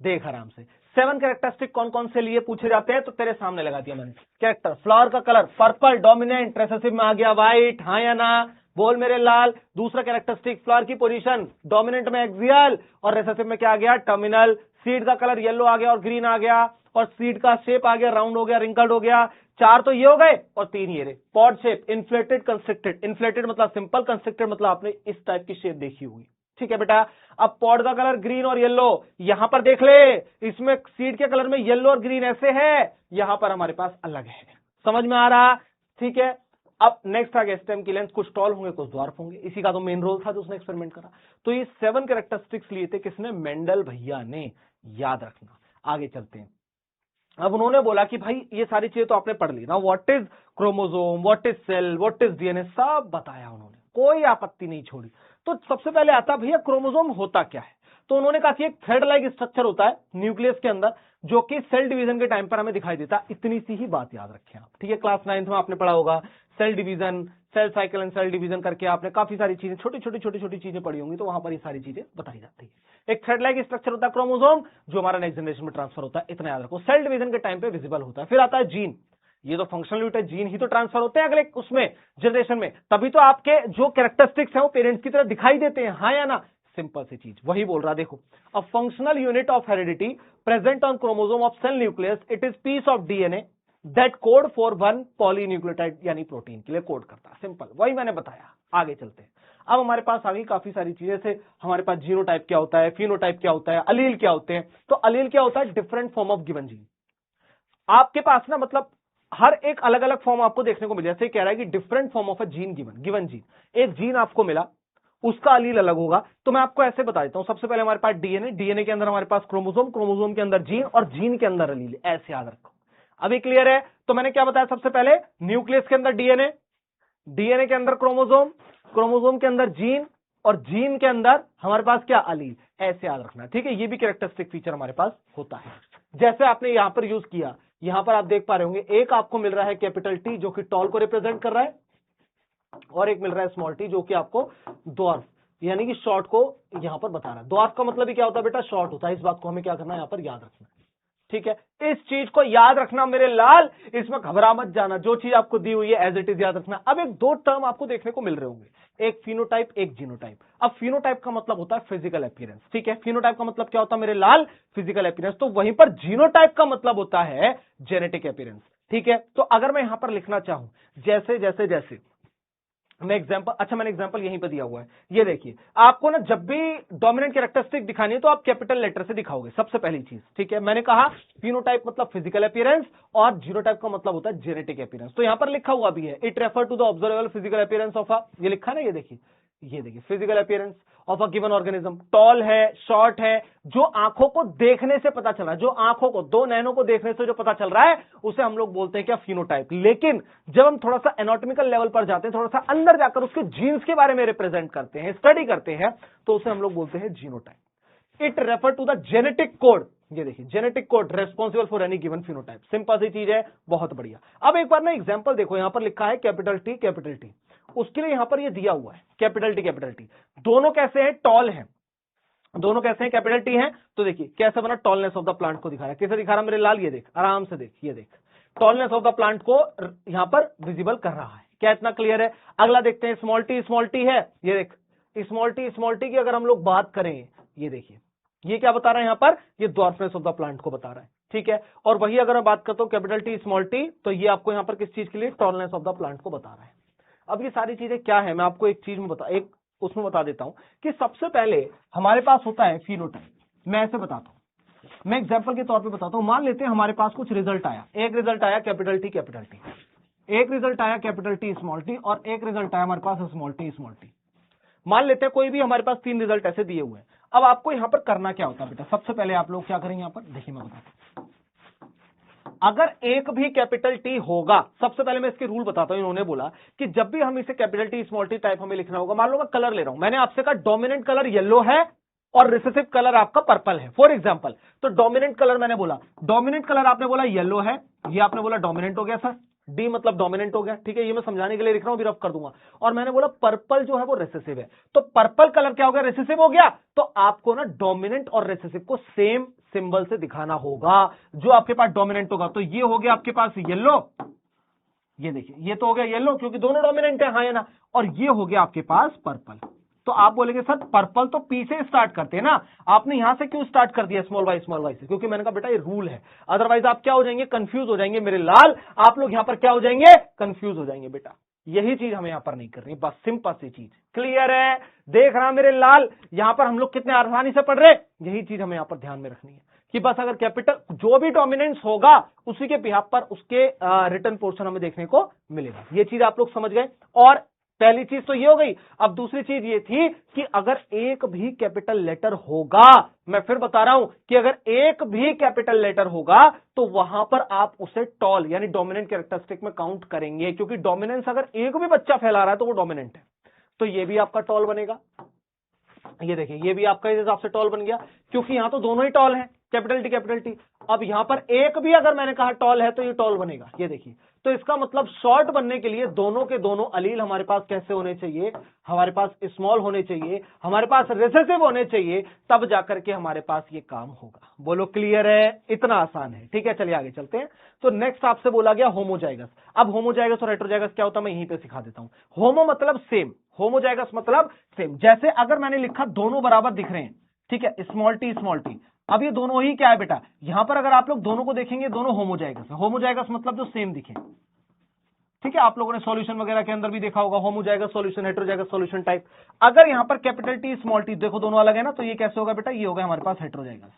देख आराम से। 7 कैरेक्टरिस्टिक कौन कौन से लिए पूछे जाते हैं, तो तेरे सामने लगा दिया मैंने। कैरेक्टर, फ्लावर का कलर पर्पल डोमिनेंट, रेसेसिव में आ गया व्हाइट, हाँ या ना, बोल मेरे लाल। दूसरा कैरेक्टरिस्टिक, फ्लावर की पोजीशन डोमिनेंट में एक्सियल और रेसेसिव में क्या आ गया, टर्मिनल। सीड का कलर येलो आ गया और ग्रीन आ गया, और सीड का शेप आ गया, राउंड हो गया, रिंकल्ड हो गया। 4 तो ये हो गए और 3 ये रहे। Pod shape, inflated constricted, inflated मतलब सिंपल, कंस्ट्रिक्टेड मतलब आपने इस टाइप की शेप देखी होगी, ठीक है बेटा। अब पॉड का कलर ग्रीन और येलो, यहां पर देख ले, इसमें सीड के कलर में येलो और ग्रीन ऐसे है, यहां पर हमारे पास अलग है, समझ में आ रहा, ठीक है। अब नेक्स्ट आ गया स्टेम की लेंथ, कुछ टॉल होंगे कुछ ड्वार्फ होंगे, इसी का तो मेन रोल था जो उसने एक्सपेरिमेंट करा। तो ये 7 कैरेक्टरिस्टिक्स लिए थे किसने, मेंडल भैया ने, याद रखना। आगे चलते हैं। अब उन्होंने बोला कि भाई ये सारी चीजें तो आपने पढ़ ली ना, what is chromosome, what is cell, what is DNA, सब बताया उन्होंने, कोई आपत्ति नहीं छोड़ी। तो सबसे पहले आता भैया क्रोमोसोम होता क्या है। तो उन्होंने कहा कि एक थ्रेड लाइक स्ट्रक्चर होता है न्यूक्लियस के अंदर, जो कि सेल डिवीजन के टाइम पर हमें दिखाई देता। इतनी सी ही बात याद रखें आप, ठीक है। क्लास 9th में आपने पढ़ा होगा cell division, cell cycle and cell division करके आपने काफी सारी चीजें, छोटी छोटी चीजें पढ़ी होंगी, तो वहां पर ये सारी चीजें बताई जाती है। एक थ्रेड लाइक स्ट्रक्चर होता है क्रोमोसोम, जो हमारा नेक्स्ट जनरेशन में ट्रांसफर होता है, इतना याद रखो। सेल डिवीजन के टाइम पे विजिबल होता है। फिर आता है जीन, ये तो फंक्शनल यूनिट है, जीन ही तो ट्रांसफर होते हैं अगले उसमें जनरेशन में, तभी तो आपके जो कैरेक्टरिस्टिक्स हैं वो पेरेंट्स की तरह दिखाई देते हैं, हाँ या ना। सिंपल सी चीज वही बोल रहा, देखो, a functional unit of heredity present on chromosome of cell nucleus, it is piece of DNA that code for 1 polynucleotide यानी प्रोटीन के लिए कोड करता है। सिंपल, वही मैंने बताया। आगे चलते हैं। अब हमारे पास आ गई काफी सारी चीजें, जैसे हमारे पास जीनोटाइप क्या होता है, फिनोटाइप क्या होता है, अलील क्या होते हैं। तो अलील क्या होता है, different form of given gene. आपके पास ना मतलब हर एक अलग अलग फॉर्म आपको देखने को मिले, जैसे कह रहा है कि different form of a gene given gene, एक जीन आपको मिला, उसका अलील अलग होगा। तो मैं आपको ऐसे बता देता हूं, सबसे पहले हमारे पास डीएनए, डीएनए के अंदर हमारे पास क्रोमोसोम, क्रोमोसोम के अंदर जीन और जीन के अंदर अलील, ऐसे याद रखो। अभी क्लियर है। तो मैंने क्या बताया, सबसे पहले न्यूक्लियस के अंदर डीएनए, डीएनए के अंदर क्रोमोसोम, क्रोमोसोम के अंदर जीन और जीन के अंदर हमारे पास क्या, अलील, ऐसे याद रखना, ठीक है। ये भी कैरेक्टरिस्टिक फीचर हमारे पास होता है, जैसे आपने यहां पर यूज किया। यहां पर आप देख पा रहे होंगे, एक आपको मिल रहा है कैपिटल टी जो कि टॉल को रिप्रेजेंट कर रहा है, और एक मिल रहा है स्मॉल टी जो कि आपको ड्वार्फ यानी कि शॉर्ट को यहां पर बता रहा है। ड्वार्फ का मतलब ही क्या होता है बेटा, शॉर्ट होता है। इस बात को हमें क्या करना है, यहां पर याद रखना, ठीक है। इस चीज को याद रखना मेरे लाल, इसमें घबरा मत जाना, जो चीज आपको दी हुई है एज इट इज याद रखना। अब एक 2 टर्म आपको देखने को मिल रहे होंगे, एक फिनोटाइप, एक जीनोटाइप। अब फिनोटाइप का मतलब होता है फिजिकल अपीयरेंस, ठीक है। फिनोटाइप का मतलब क्या होता है मेरे लाल, फिजिकल अपीयरेंस। तो वहीं पर जीनोटाइप का मतलब होता है जेनेटिक अपीयरेंस, ठीक है। तो अगर मैं यहां पर लिखना चाहूं, जैसे जैसे जैसे मैं एग्जांपल, अच्छा मैंने एग्जांपल यहीं पे दिया हुआ है, ये देखिए। आपको ना जब भी डोमिनेंट कैरेक्टरिस्टिक दिखानी है तो आप कैपिटल लेटर से दिखाओगे, सबसे पहली चीज, ठीक है। मैंने कहा फिनोटाइप मतलब फिजिकल अपीयरेंस और जीनोटाइप का मतलब होता है जेनेटिक अपीयरेंस। तो यहां पर लिखा हुआ भी है, it refer to the observable physical appearance of a, ये लिखा ना, ये देखिए physical appearance of a given organism. Tall है, शॉर्ट है, जो आंखों को देखने से पता चला, जो आंखों को 2 नैनों को देखने से जो पता चल रहा है, उसे हम लोग बोलते हैं क्या, फिनोटाइप। लेकिन जब हम थोड़ा सा एनाटॉमिकल लेवल पर जाते हैं, थोड़ा सा अंदर जाकर उसके जीन्स के बारे में रिप्रेजेंट करते हैं, स्टडी करते हैं, तो उसे हम लोग बोलते हैं genotype. It refer to the genetic code, ये देखिए genetic code responsible for any given phenotype. Simple सी चीज है, बहुत बढ़िया। अब एक बार ना एग्जांपल देखो, यहां पर लिखा है कैपिटल टी कैपिटल टी, उसके लिए यहां पर ये दिया हुआ है कैपिटल टी। दोनों कैसे हैं, टॉल हैं, दोनों कैसे हैं, कैपिटल टी हैं। तो देखिए कैसे बना, टॉलनेस ऑफ द प्लांट को दिखा रहा है। कैसे दिखा रहा मेरे लाल, ये देख, आराम से देख, ये देख, टॉलनेस ऑफ द प्लांट को यहां पर विजिबल कर रहा है। क्या इतना क्लियर है। अगला देखते हैं, स्मॉल टी है, ये देख, स्मॉल टी की अगर हम लोग बात करें, ये देखिए, ये क्या बता रहा है यहां पर, ये ड्वार्फनेस ऑफ द प्लांट को बता रहा है, ठीक है। और वही अगर मैं बात करता हूं कैपिटल टी स्मॉल टी, तो ये आपको यहां पर किस चीज के लिए, टॉलनेस ऑफ द प्लांट को बता रहा है। अब ये सारी चीजें क्या है, मैं आपको एक चीज में एक उसमें बता देता हूं कि सबसे पहले हमारे पास होता है फिनोटाइप। मैं ऐसे बताता हूं, मैं एग्जांपल के तौर पे बताता हूं। मान लेते हैं हमारे पास कुछ रिजल्ट आया, एक रिजल्ट आया कैपिटल टी, एक रिजल्ट आया कैपिटल टी स्मॉल टी और एक रिजल्ट आया हमारे पास स्मॉल टी। मान लेते हैं कोई भी हमारे पास 3 रिजल्ट ऐसे दिए हुए हैं। अब आपको यहां पर करना क्या होता है बेटा, सबसे पहले आप लोग क्या करेंगे, यहां पर देखिए मैं बताता हूं, अगर एक भी कैपिटल टी होगा, सबसे पहले मैं इसके रूल बताता हूं। इन्होंने बोला कि जब भी हम इसे capital T small T type हमें लिखना होगा, मान लो मैं कलर ले रहा हूं, मैंने आपसे कहा डोमिनेंट कलर येलो है और रिसेसिव कलर आपका पर्पल है फॉर एग्जांपल। तो डोमिनेंट कलर मैंने बोला, डोमिनेंट कलर आपने बोला येलो है, ये आपने बोला डोमिनेंट हो गया सर, डी मतलब डोमिनेंट हो गया, ठीक है, ये मैं समझाने के लिए लिख रहा हूं, भी रफ कर दूंगा। और मैंने बोला पर्पल जो है वो रिसेसिव है, तो पर्पल कलर क्या हो गया, रिसेसिव हो गया। तो आपको ना डोमिनेंट और रिसेसिव को सेम सिंबल से दिखाना होगा। जो आपके पास डोमिनेंट होगा, तो ये हो गया आपके पास येलो, ये देखिए ये तो हो गया येलो क्योंकि दोनों डोमिनेंट है, हाँ या ना, और ये हो गया आपके पास पर्पल। तो आप बोलेंगे सर पर्पल तो पी से स्टार्ट करते हैं ना, आपने यहां से क्यों स्टार्ट कर दिया स्मॉल वाई से? क्योंकि मैंने कहा बेटा ये रूल है, अदरवाइज आप क्या हो जाएंगे, कंफ्यूज हो जाएंगे मेरे लाल, आप लोग यहां पर क्या हो जाएंगे, कंफ्यूज हो जाएंगे बेटा। यही चीज हमें यहां पर नहीं करनी, बस सिंपल सी चीज, क्लियर है, देख रहा मेरे लाल, यहां पर हम लोग कितने आसानी से पढ़ रहे, यही चीज हमें यहां पर ध्यान में रखनी है कि बस अगर कैपिटल जो भी डोमिनेंस होगा उसी के बिहाफ पर उसके रिटर्न पोर्शन हमें देखने को मिलेगा। ये चीज आप लोग समझ गए। और पहली चीज तो ये हो गई। अब दूसरी चीज ये थी कि अगर एक भी कैपिटल लेटर होगा, मैं फिर बता रहा हूं कि अगर एक भी कैपिटल लेटर होगा तो वहां पर आप उसे टॉल यानी डोमिनेंट कैरेक्टरिस्टिक में काउंट करेंगे, क्योंकि डोमिनेंस अगर एक भी बच्चा फैला रहा है तो वो डोमिनेंट है, तो ये भी आपका टॉल बनेगा। ये देखिए ये भी आपका इस हिसाब से टॉल बन गया, क्योंकि यहां तो दोनों ही टॉल हैं, कैपिटल टी। अब यहां पर एक भी अगर मैंने कहा टॉल है तो ये टॉल बनेगा, ये देखिए। तो इसका मतलब शॉर्ट बनने के लिए दोनों के दोनों अलील हमारे पास कैसे होने चाहिए, हमारे पास स्मॉल होने चाहिए, हमारे पास रिसेसिव होने चाहिए, तब जाकर के हमारे पास ये काम होगा। बोलो क्लियर है, इतना आसान है, ठीक है। चलिए आगे चलते हैं। तो नेक्स्ट आपसे बोला गया होमोजाइगस। अब होमोजाइगस और हेटेरोजाइगस क्या होता है मैं यहीं पे सिखा देता हूं। होमो मतलब सेम, होमोजाइगस मतलब सेम। जैसे अगर मैंने लिखा दोनों बराबर दिख रहे हैं, ठीक है, स्मॉल टी, अब ये दोनों ही क्या है बेटा, यहां पर अगर आप लोग दोनों को देखेंगे दोनों होमोजाइगस है। होमोजाइगस मतलब जो सेम दिखे, ठीक है। आप लोगों ने सॉल्यूशन वगैरह के अंदर भी देखा होगा homozygous solution, heterozygous solution type. अगर यहां पर कैपिटल टी स्मॉल टी देखो दोनों अलग है ना, तो ये कैसे होगा बेटा, ये होगा हमारे पास हेटेरोजाइगस,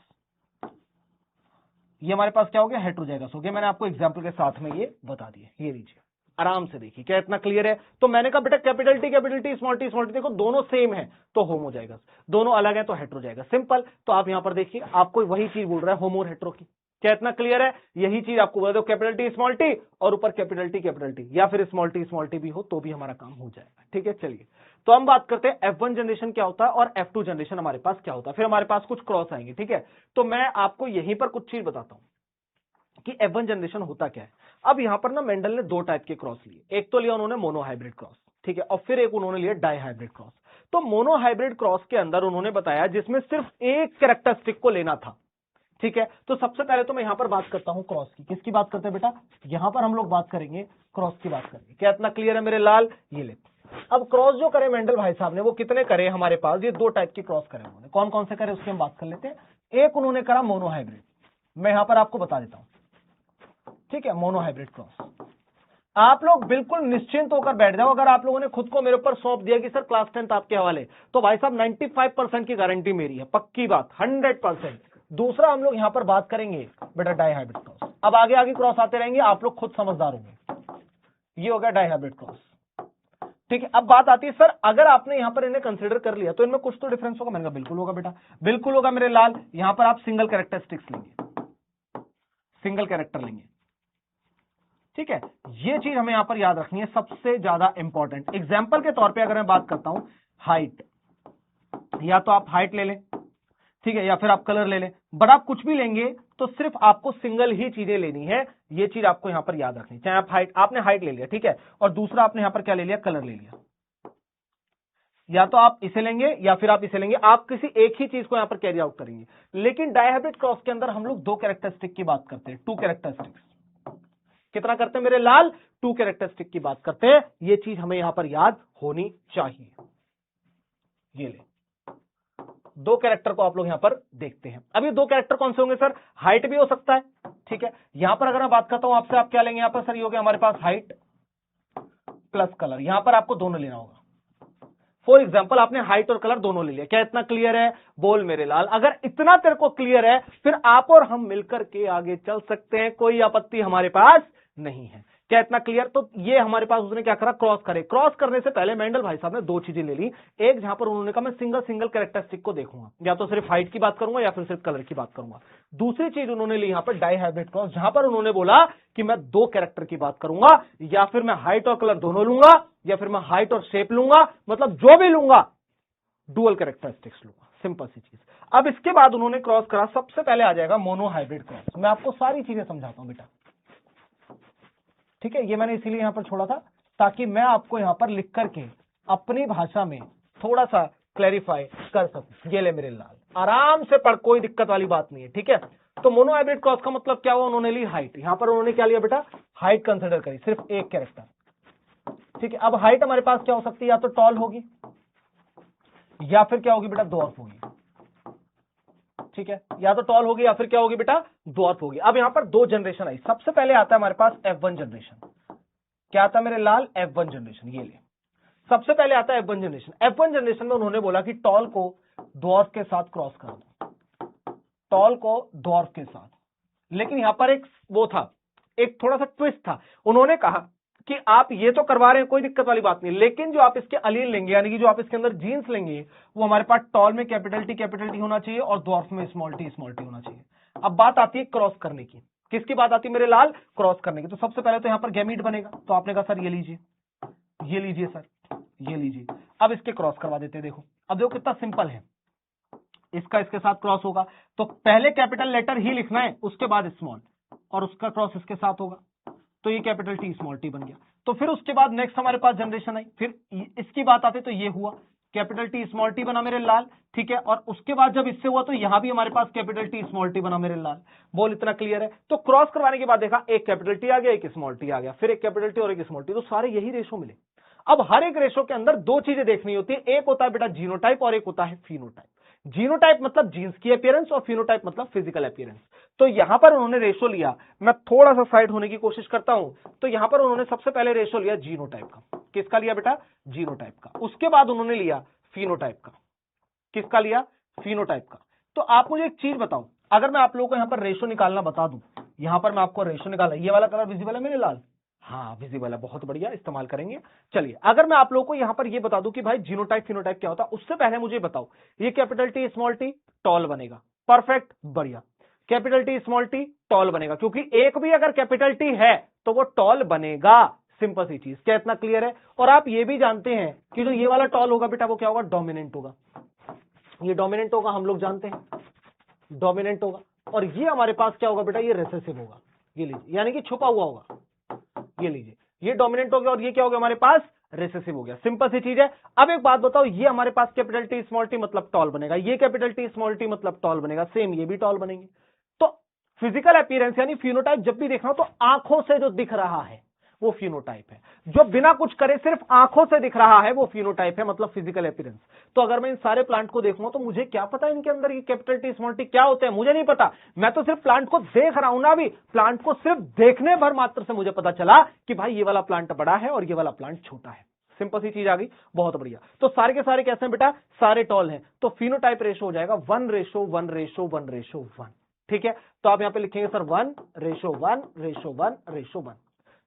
ये हमारे पास क्या हो गया, हेटेरोजाइगस हो गया। मैंने आपको एग्जांपल के साथ में ये बता दिए, ये लीजिए आराम से देखिए, क्या इतना क्लियर है। तो मैंने कहा बेटा कैपिटल टी स्मॉल टी देखो दोनों सेम है तो होमोजाइगस, दोनों अलग है तो हेटेरोजाइगस, सिंपल। तो आप यहां पर देखिए आपको वही चीज बोल रहा है होमो और हेटेरो की, क्या इतना क्लियर है। यही चीज आपको बता दो, कैपिटल टी स्मॉल टी और ऊपर कैपिटल टी या फिर स्मॉल टी भी हो तो भी हमारा काम हो जाएगा, ठीक है। चलिए तो हम बात करते हैं F1 जनरेशन क्या होता है और F2 जनरेशन हमारे पास क्या होता है, फिर हमारे पास कुछ क्रॉस आएंगे, ठीक है। तो मैं आपको यहीं पर कुछ चीज बताता हूं कि F1 जनरेशन होता क्या है। अब यहां पर ना मेंडल ने दो टाइप के क्रॉस लिए, एक तो लिया उन्होंने मोनोहाइब्रिड क्रॉस, ठीक है, और फिर एक उन्होंने लिया डाइहाइब्रिड क्रॉस। तो मोनोहाइब्रिड क्रॉस के अंदर उन्होंने बताया जिसमें सिर्फ एक कैरेक्टरिस्टिक को लेना था, ठीक है। तो सबसे पहले तो मैं यहां पर बात करता हूं क्रॉस की। किसकी बात करते हैं बेटा, यहां पर हम लोग बात करेंगे क्रॉस की बात करेंगे। क्या इतना क्लियर है मेरे लाल, ये ले। अब क्रॉस जो करे मेंडल भाई साहब ने वो कितने करे हमारे पास, ये दो टाइप के क्रॉस करे उन्होंने। कौन कौन से करे उसकी हम बात कर लेते हैं। एक उन्होंने करा मोनोहाइब्रिड, मैं यहां पर आपको बता देता हूं, ठीक है, मोनोहाइब्रिड क्रॉस। आप लोग बिल्कुल निश्चिंत होकर बैठ जाओ, अगर आप लोगों ने खुद को मेरे ऊपर सौंप दिया कि सर क्लास 10th आपके हवाले, तो भाई साहब 95% की गारंटी मेरी है, पक्की बात 100%। दूसरा हम लोग यहां पर बात करेंगे बेटा डाइहाइब्रिड क्रॉस। अब आगे आगे क्रॉस आते रहेंगे, आप लोग खुद समझदार होंगे। ये हो गया डाइहाइब्रिड क्रॉस, ठीक है। अब बात आती है सर अगर आपने यहां पर इन्हें कंसीडर कर लिया तो इनमें कुछ तो डिफरेंस होगा। मैंने कहा बिल्कुल होगा बेटा, बिल्कुल होगा मेरे लाल। यहां पर आप सिंगल कैरेक्टरिस्टिक्स लेंगे, सिंगल कैरेक्टर लेंगे, ठीक है। ये चीज हमें यहां पर याद रखनी है, सबसे ज्यादा इंपॉर्टेंट। एग्जाम्पल के तौर पे अगर मैं बात करता हूं हाइट, या तो आप हाइट ले लें, ठीक है, या फिर आप कलर ले लें, बट आप कुछ भी लेंगे तो सिर्फ आपको सिंगल ही चीजें लेनी है। ये चीज आपको यहां पर याद रखनी है। चाहे आप हाइट, आपने हाइट ले लिया, ठीक है, और दूसरा आपने यहां पर क्या ले लिया, कलर ले लिया। या तो आप इसे लेंगे या फिर आप इसे लेंगे, आप किसी एक ही चीज को यहां पर कैरी आउट करेंगे। लेकिन डाइहाइब्रिड क्रॉस के अंदर हम लोग दो कैरेक्टरिस्टिक की बात करते हैं, टू कैरेक्टरिस्टिक्स। कितना करते हैं मेरे लाल, टू कैरेक्टरिस्टिक की बात करते हैं। ये चीज हमें यहां पर याद होनी चाहिए। ये ले दो कैरेक्टर को आप लोग यहां पर देखते हैं। अब ये दो कैरेक्टर कौन से होंगे सर, हाइट भी हो सकता है, ठीक है। यहां पर अगर मैं बात करता हूं आपसे, आप क्या लेंगे यहां पर, सर ये हो गया हमारे पास हाइट प्लस कलर। यहां पर आपको दोनों लेना होगा। फॉर एग्जाम्पल आपने हाइट और कलर दोनों ले लिया। क्या इतना क्लियर है, बोल मेरे लाल। अगर इतना तेरे को क्लियर है फिर आप और हम मिलकर के आगे चल सकते हैं, कोई आपत्ति हमारे पास नहीं है। क्या इतना क्लियर? तो ये हमारे पास उसने क्या करा, क्रॉस करे। क्रॉस करने से पहले मेंडल भाई साहब ने दो चीजें ले ली। एक जहां पर उन्होंने कहा मैं सिंगल सिंगल कैरेक्टरिस्टिक को देखूंगा, या तो सिर्फ हाइट की बात करूंगा या फिर सिर्फ कलर की बात करूंगा। दूसरी चीज उन्होंने ली यहां पर डाई हाइब्रिड क्रॉस, जहां पर उन्होंने बोला कि मैं दो कैरेक्टर की बात करूंगा, या फिर मैं हाइट और कलर दोनों लूंगा, या फिर मैं हाइट और शेप लूंगा, मतलब जो भी लूंगा डुअल कैरेक्टरिस्टिक्स लूंगा। सिंपल सी चीज। अब इसके बाद उन्होंने क्रॉस करा, सबसे पहले आ जाएगा मोनो हाइब्रिड क्रॉस। मैं आपको सारी चीजें समझाता हूं बेटा, ठीक है? ये मैंने इसीलिए यहां पर छोड़ा था ताकि मैं आपको यहां पर लिख करके अपनी भाषा में थोड़ा सा क्लैरिफाई कर सकूं। ये ले मेरे लाल, आराम से पढ़, कोई दिक्कत वाली बात नहीं है, ठीक है? तो मोनो हाइब्रिड क्रॉस का मतलब क्या हुआ, उन्होंने ली हाइट। यहां पर उन्होंने क्या लिया बेटा, हाइट कंसिडर करी, सिर्फ एक कैरेक्टर, ठीक है? अब हाइट हमारे पास क्या हो सकती है, या तो टॉल होगी या फिर क्या होगी बेटा, द्वार्फ होगी, ठीक है? या तो टॉल होगी या फिर क्या होगी बेटा, द्वार्फ होगी। अब यहां पर दो जनरेशन आई। सबसे पहले आता है हमारे पास F1 जनरेशन। क्या आता है मेरे लाल, F1 जनरेशन। ये ले, सबसे पहले आता है F1 जनरेशन। F1 जनरेशन में उन्होंने बोला कि टॉल को द्वार्फ के साथ क्रॉस कर दो, टॉल को द्वार्फ के साथ। लेकिन यहां पर एक वो था, एक थोड़ा सा ट्विस्ट था। उन्होंने कहा कि आप ये तो करवा रहे हैं, कोई दिक्कत वाली बात नहीं, लेकिन जो आप इसके अलील लेंगे, यानी कि जो आप इसके अंदर जीन्स लेंगे, वो हमारे पास टॉल में कैपिटल टी होना चाहिए और द्वार्फ में स्मॉल टी होना चाहिए। अब बात आती है क्रॉस करने की। किसकी बात आती है मेरे लाल, क्रॉस करने की। तो सबसे पहले तो यहां पर गैमीट बनेगा। तो आपने कहा सर ये लीजिए, ये लीजिए सर, ये लीजिए। अब इसके क्रॉस करवा देते हैं। देखो, अब देखो कितना सिंपल है, इसका इसके साथ क्रॉस होगा तो पहले कैपिटल लेटर ही लिखना है, उसके बाद स्मॉल, और उसका क्रॉस इसके साथ होगा, तो ये कैपिटल टी स्मॉल टी बन गया। तो फिर उसके बाद नेक्स्ट हमारे पास जनरेशन आई, फिर इसकी बात आती तो ये हुआ, कैपिटल टी स्मॉल टी बना मेरे लाल, ठीक है? और उसके बाद जब इससे हुआ तो यहां भी हमारे पास कैपिटल टी स्मॉल टी बना मेरे लाल। बोल इतना क्लियर है? तो क्रॉस करवाने के बाद देखा, एक कैपिटल टी आ गया, एक स्मॉल टी आ गया, फिर एक कैपिटल टी और एक स्मॉल टी, तो सारे यही रेशो मिले। अब हर एक रेशो के अंदर दो चीजें देखनी होती है, एक होता है बेटा जीनोटाइप और एक होता है फिनोटाइप। जीनोटाइप मतलब जीन्स की अपीयरेंस और फिनोटाइप मतलब फिजिकल अपीयरेंस। तो यहां पर उन्होंने रेशो लिया, मैं थोड़ा सा साइड होने की कोशिश करता हूं, तो यहां पर उन्होंने सबसे पहले रेशो लिया जीनोटाइप का। किसका लिया बेटा, जीनोटाइप का। उसके बाद उन्होंने लिया फिनोटाइप का। किसका लिया, फिनोटाइप का। तो आप मुझे एक चीज बताओ, अगर मैं आप लोगों को यहां पर रेशो निकालना बता दूं, यहां पर मैं आपको रेशो निकाला, ये वाला कलर विजिबल है मेरे लाल, हाँ विजिबल है, बहुत बढ़िया, इस्तेमाल करेंगे। चलिए, अगर मैं आप लोगों को यहां पर ये बता दूं कि भाई जीनोटाइप फिनोटाइप क्या होता है, उससे पहले मुझे बताओ, ये capital T small T tall बनेगा, परफेक्ट, बढ़िया। Capital T small T tall बनेगा, क्योंकि एक भी अगर कैपिटल टी है तो वो टॉल बनेगा। सिंपल सी चीज, क्या इतना क्लियर है? और आप ये भी जानते हैं कि जो ये वाला टॉल होगा बेटा, वो क्या होगा, डोमिनेंट होगा। ये डोमिनेंट होगा, हम लोग जानते हैं डोमिनेंट होगा। और ये हमारे पास क्या होगा बेटा, ये रिसेसिव होगा। ये लीजिए, यानी कि छुपा हुआ होगा। ये लीजिए, ये डोमिनेंट हो गया और ये क्या हो गया हमारे पास, रिसेसिव हो गया। सिंपल सी चीज है। अब एक बात बताओ, ये हमारे पास कैपिटल टी स्मॉल टी मतलब टॉल बनेगा, ये कैपिटल टी स्मॉल टी मतलब टॉल बनेगा, सेम ये भी टॉल बनेंगे। तो फिजिकल अपीयरेंस यानी फिनोटाइप जब भी देखना हो तो आंखों से जो दिख रहा है वो फिनोटाइप है, जो बिना कुछ करे सिर्फ आंखों से दिख रहा है वो फिनोटाइप है, मतलब फिजिकल अपीयरेंस। तो अगर मैं इन सारे प्लांट को देखूंगा तो मुझे क्या पता इनके अंदर ये कैपिटल टी स्मॉल टी क्या होते हैं, मुझे नहीं पता। मैं तो सिर्फ प्लांट को देख रहा हूं ना, अभी प्लांट को सिर्फ देखने भर मात्र से मुझे पता चला कि भाई ये वाला प्लांट बड़ा है और ये वाला प्लांट छोटा है। सिंपल सी चीज आ गई, बहुत बढ़िया। तो सारे के सारे कैसे हैं बेटा, सारे टॉल हैं। तो फिनोटाइप रेशो हो जाएगा 1:1:1:1। ठीक है? तो आप यहां पे लिखेंगे सर 1:1:1:1।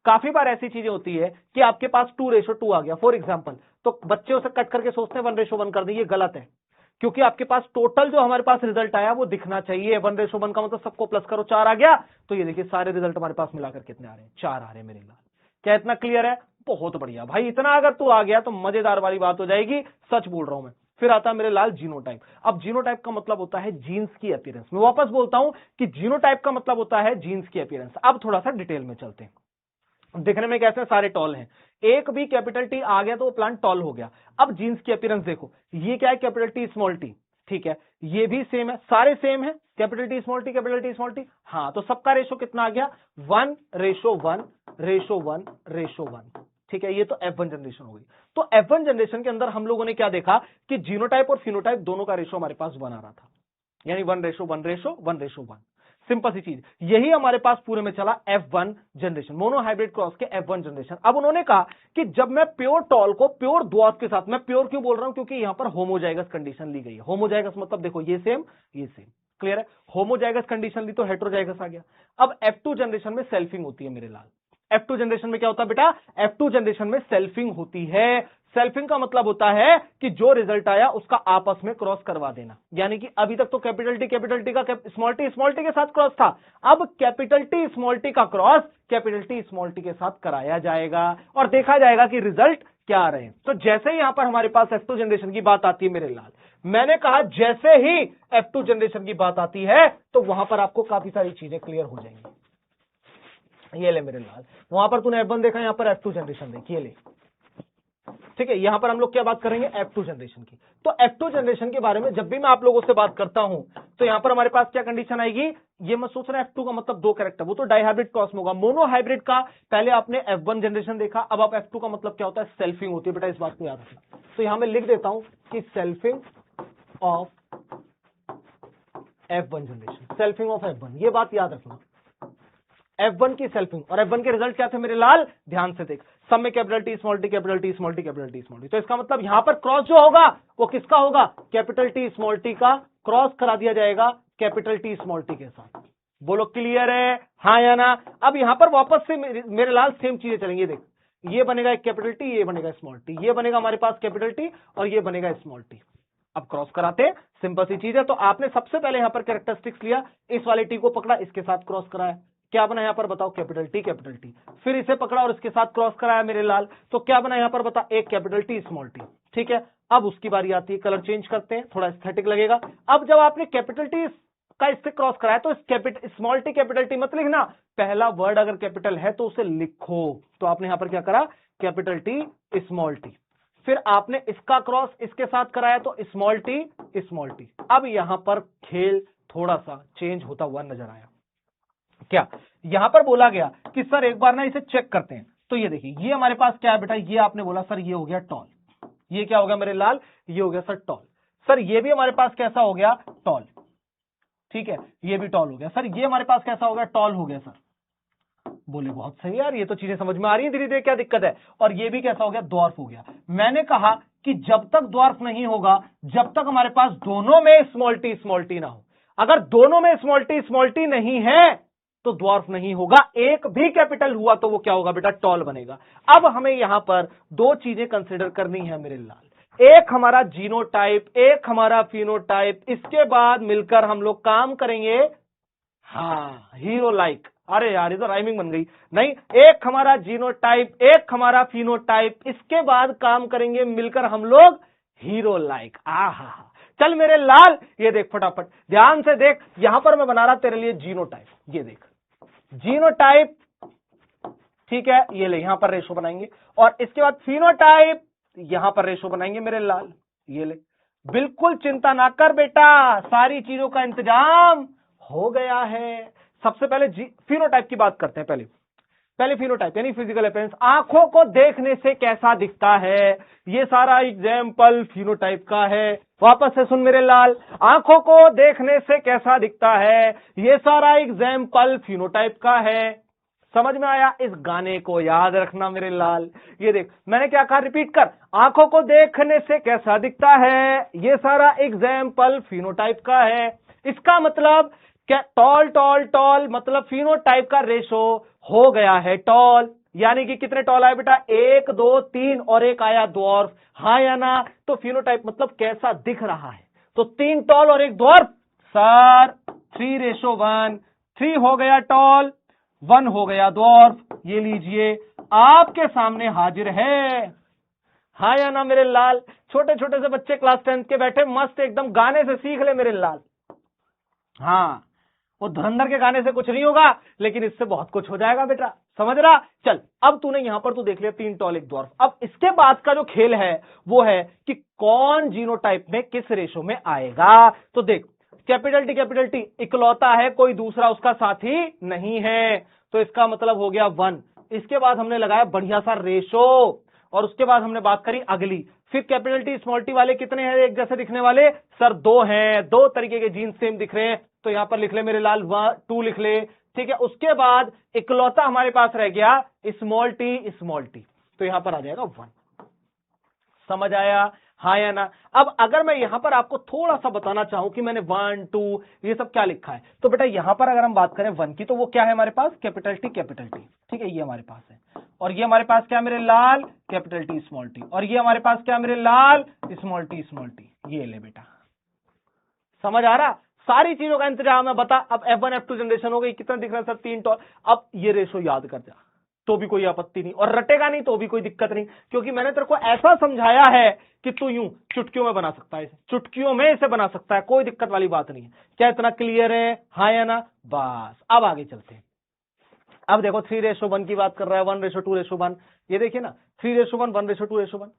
काफी बार ऐसी चीजें होती है कि आपके पास 2:2 आ गया फॉर एग्जांपल, तो बच्चे उसे कट करके सोचते हैं 1:1 कर दें, ये गलत है। क्योंकि आपके पास टोटल जो हमारे पास रिजल्ट आया वो दिखना चाहिए। 1:1 का मतलब सबको प्लस करो, 4 आ गया। तो ये देखिए सारे रिजल्ट हमारे पास मिलाकर कितने आ रहे हैं, 4 आ रहे हैं मेरे लाल। क्या इतना क्लियर है? बहुत बढ़िया भाई, इतना अगर तू आ गया तो मजेदार वाली बात हो जाएगी, सच बोल रहा हूं मैं। फिर आता है मेरे लाल जीनोटाइप। अब जीनोटाइप का मतलब होता है जीन्स की अपीयरेंस। मैं वापस बोलता हूं कि जीनोटाइप का मतलब होता है जीन्स की अपीयरेंस। अब थोड़ा सा डिटेल में चलते हैं। दिखने में कैसे सारे टॉल हैं, एक भी कैपिटल टी आ गया तो वो प्लांट टॉल हो गया। अब जीन्स की अपीयरेंस देखो, ये क्या है, कैपिटल टी स्मॉल टी, ठीक है? ये भी सेम है, सारे सेम है, capital T small T, capital T small T. हाँ, तो सबका रेशो कितना आ गया, 1:1:1:1। ठीक है? ये तो F1 जनरेशन हो गई। तो F1 जनरेशन के अंदर हम लोगों ने क्या देखा कि जीनोटाइप और फिनोटाइप दोनों का रेशो हमारे पास 1 आ रहा था, यानी 1:1:1:1। सिंपल सी चीज, यही हमारे पास पूरे में चला F1 generation, mono hybrid cross के F1 जनरेशन। अब उन्होंने कहा कि जब मैं प्योर टॉल को प्योर द्वार्फ के साथ, मैं प्योर क्यों बोल रहा हूं, क्योंकि यहां पर होमोजाइगस कंडीशन ली गई है। होमोजाइगस मतलब देखो ये सेम, ये सेम, क्लियर है? होमोजाइगस कंडीशन ली तो हेटेरोजाइगस आ गया। अब F2 जनरेशन में सेल्फिंग होती है मेरे लाल। F2 जनरेशन में क्या होता है बेटा, F2 जनरेशन में सेल्फिंग होती है। सेल्फिंग का मतलब होता है कि जो रिजल्ट आया उसका आपस में क्रॉस करवा देना, यानी कि अभी तक तो कैपिटल टी का स्मॉल टी के साथ क्रॉस था, अब कैपिटल टी स्मॉल टी का cross capital T small T के साथ कराया जाएगा और देखा जाएगा कि रिजल्ट क्या आ रहे हैं। तो जैसे ही यहां पर हमारे पास F2 जनरेशन की बात आती है मेरे लाल, मैंने कहा जैसे ही F2 जनरेशन की बात आती है तो वहां पर आपको काफी सारी चीजें क्लियर हो जाएंगी। ये ले मेरे लाल, वहां पर तूने F1 देखा, यहां पर F2 जनरेशन देखी, ये ले, ठीक है। यहां पर हम लोग क्या बात करेंगे, F2 जनरेशन की। तो F2 जनरेशन के बारे में जब भी मैं आप लोगों से बात करता हूं तो यहां पर हमारे पास क्या कंडीशन आएगी, ये मैं सोच रहा हूं F2 का मतलब दो कैरेक्टर, वो तो डाइहाइब्रिड क्रॉस में होगा। मोनो हाइब्रिड का पहले आपने F1 जनरेशन देखा, अब आप F2 का मतलब क्या होता है, सेल्फिंग होती है बेटा, इस बात को याद रखना। तो यहां मैं लिख देता हूं कि selfing of F1 generation, selfing of F1, ये बात याद रखना। F1 की सेल्फिंग और F1 के रिजल्ट क्या थे मेरे लाल, ध्यान से देख, सब में capital T small T capital T small T capital T small T. तो इसका मतलब यहां पर क्रॉस जो होगा वो किसका होगा, कैपिटल टी स्मॉल टी का क्रॉस करा दिया जाएगा कैपिटल टी स्मॉल टी के साथ। बोलो क्लियर है, हाँ या ना। अब यहां पर वापस से मेरे लाल सेम चीजें चलेंगी, देख, ये बनेगा एक कैपिटल टी, ये बनेगा स्मॉल टी, ये बनेगा हमारे पास कैपिटल टी और ये बनेगा स्मॉल टी। अब क्रॉस कराते, सिंपल सी चीज है। तो आपने सबसे पहले यहां पर कैरेक्टरिस्टिक्स लिया, इस वाले टी को पकड़ा, इसके साथ क्रॉस कराया, क्या बना यहां पर बताओ, कैपिटल टी, फिर इसे पकड़ा और इसके साथ क्रॉस कराया मेरे लाल, तो क्या बना यहां पर बता, एक कैपिटल टी स्मॉल टी, ठीक है। अब उसकी बारी आती है, कलर चेंज करते हैं, थोड़ा एस्थेटिक लगेगा। अब जब आपने कैपिटल टी का इससे क्रॉस कराया तो स्मॉल टी कैपिटल टी मत लिखना, पहला वर्ड अगर कैपिटल है तो उसे लिखो। तो आपने यहां पर क्या करा, कैपिटल टी स्मॉल टी, फिर आपने इसका क्रॉस इसके साथ कराया तो स्मॉल टी। अब यहां पर खेल थोड़ा सा चेंज होता हुआ नजर आया। क्या यहां पर बोला गया कि सर एक बार ना इसे चेक करते हैं। तो ये देखिए, ये हमारे पास क्या है बेटा, ये आपने बोला सर ये हो गया टॉल, ये क्या हो गया मेरे लाल, ये हो गया सर टॉल। सर ये भी हमारे पास कैसा हो गया, टॉल, ठीक है, ये भी टॉल हो गया। सर ये हमारे पास कैसा हो गया, टॉल हो गया। सर बोले बहुत सही यार, ये तो चीजें समझ में आ रही है धीरे धीरे, क्या दिक्कत है। और ये भी कैसा हो गया, द्वार्फ हो गया। मैंने कहा कि जब तक द्वार्फ नहीं होगा, जब तक हमारे पास दोनों में स्मॉल टी ना हो, अगर दोनों में स्मॉल टी नहीं है तो द्वार्फ नहीं होगा, एक भी कैपिटल हुआ तो वो क्या होगा बेटा, टॉल बनेगा। अब हमें यहां पर दो चीजें कंसिडर करनी है मेरे लाल, एक हमारा जीनोटाइप, एक हमारा फिनोटाइप, इसके बाद मिलकर हम लोग काम करेंगे, हाँ, हीरो लाइक। अरे यार ये तो राइमिंग बन गई, नहीं, एक हमारा जीनोटाइप, एक हमारा फिनोटाइप, इसके बाद काम करेंगे मिलकर हम लोग हीरो लाइक। आहा, चल मेरे लाल, ये देख फटाफट ध्यान से देख, यहां पर मैं बना रहा तेरे लिए जीनोटाइप, ये देख जीनोटाइप, ठीक है, ये ले, यहां पर रेशो बनाएंगे, और इसके बाद फिनोटाइप, यहां पर रेशो बनाएंगे मेरे लाल, ये ले। बिल्कुल चिंता ना कर बेटा, सारी चीजों का इंतजाम हो गया है। सबसे पहले फिनोटाइप की बात करते हैं। पहले फिनोटाइप यानी फिजिकल अपीयरेंस, आंखों को देखने से कैसा दिखता है, ये सारा एग्जाम्पल फिनोटाइप का है। वापस से सुन मेरे लाल, आंखों को देखने से कैसा दिखता है, ये सारा एग्जाम्पल फिनोटाइप का है। समझ में आया, इस गाने को याद रखना मेरे लाल। ये देख मैंने क्या कहा, रिपीट कर, आंखों को देखने से कैसा दिखता है, ये सारा एग्जाम्पल फिनोटाइप का है। इसका मतलब क्या, टॉल टॉल टॉल, मतलब फिनोटाइप का रेशो हो गया है टॉल, यानी कि कितने टॉल आए बेटा, 1 2 3 और एक आया द्वार्फ, हाँ या ना। तो फिनोटाइप मतलब कैसा दिख रहा है, तो 3 टॉल और एक द्वार्फ, सर 3:1, 3 हो गया टॉल, 1 हो गया द्वार्फ। ये लीजिए आपके सामने हाजिर है, हाँ या ना मेरे लाल। छोटे छोटे से बच्चे क्लास 10th के बैठे मस्त एकदम गाने से सीख ले मेरे लाल। हाँ, वो धुरंधर के गाने से कुछ नहीं होगा, लेकिन इससे बहुत कुछ हो जाएगा बेटा, समझ रहा। चल अब तूने यहां पर तू देख लिया 3 टॉल एक द्वार्फ। अब इसके बाद का जो खेल है वो है कि कौन जीनोटाइप में किस रेशो में आएगा। तो देख, कैपिटल टी इकलौता है, कोई दूसरा उसका साथी नहीं है, तो इसका मतलब हो गया 1। इसके बाद हमने लगाया बढ़िया सा रेशो, और उसके बाद हमने बात करी अगली, फिर कैपिटल टी स्मॉल टी वाले कितने हैं एक जैसे दिखने वाले, सर 2 हैं, 2 तरीके के जीन्स सेम दिख रहे हैं, तो यहां पर लिख ले मेरे लाल 2 लिख ले, ठीक है। उसके बाद इकलौता हमारे पास रह गया स्मॉल टी, तो यहां पर आ जाएगा 1। समझ आया, हाँ या ना। अब अगर मैं यहां पर आपको थोड़ा सा बताना चाहूं कि मैंने 1 2 ये सब क्या लिखा है, तो बेटा यहां पर अगर हम बात करें 1 की, तो वो क्या है हमारे पास, कैपिटल टी, ठीक है, ये हमारे पास है। और ये हमारे पास क्या मेरे लाल, कैपिटल टी स्मॉल टी। और ये हमारे पास क्या मेरे लाल, स्मॉल टी, ये ले बेटा। समझ आ रहा, सारी चीजों का इंतजाम है, बता। अब F1 F2 जनरेशन हो गई, कितना दिख रहा है सर, 3 टॉल। अब ये रेशो याद कर जा तो भी कोई आपत्ति नहीं, और रटेगा नहीं तो भी कोई दिक्कत नहीं, क्योंकि मैंने तेरे को ऐसा समझाया है कि तू यूं चुटकियों में बना सकता है, चुटकियों में इसे बना सकता है, कोई दिक्कत वाली बात नहीं है। क्या इतना क्लियर है, हाँ या ना? बस अब आगे चलते हैं। अब देखो 3:1 की बात कर रहा है, 1:2:1। ये देखिए ना, 3:1, 1:2:1।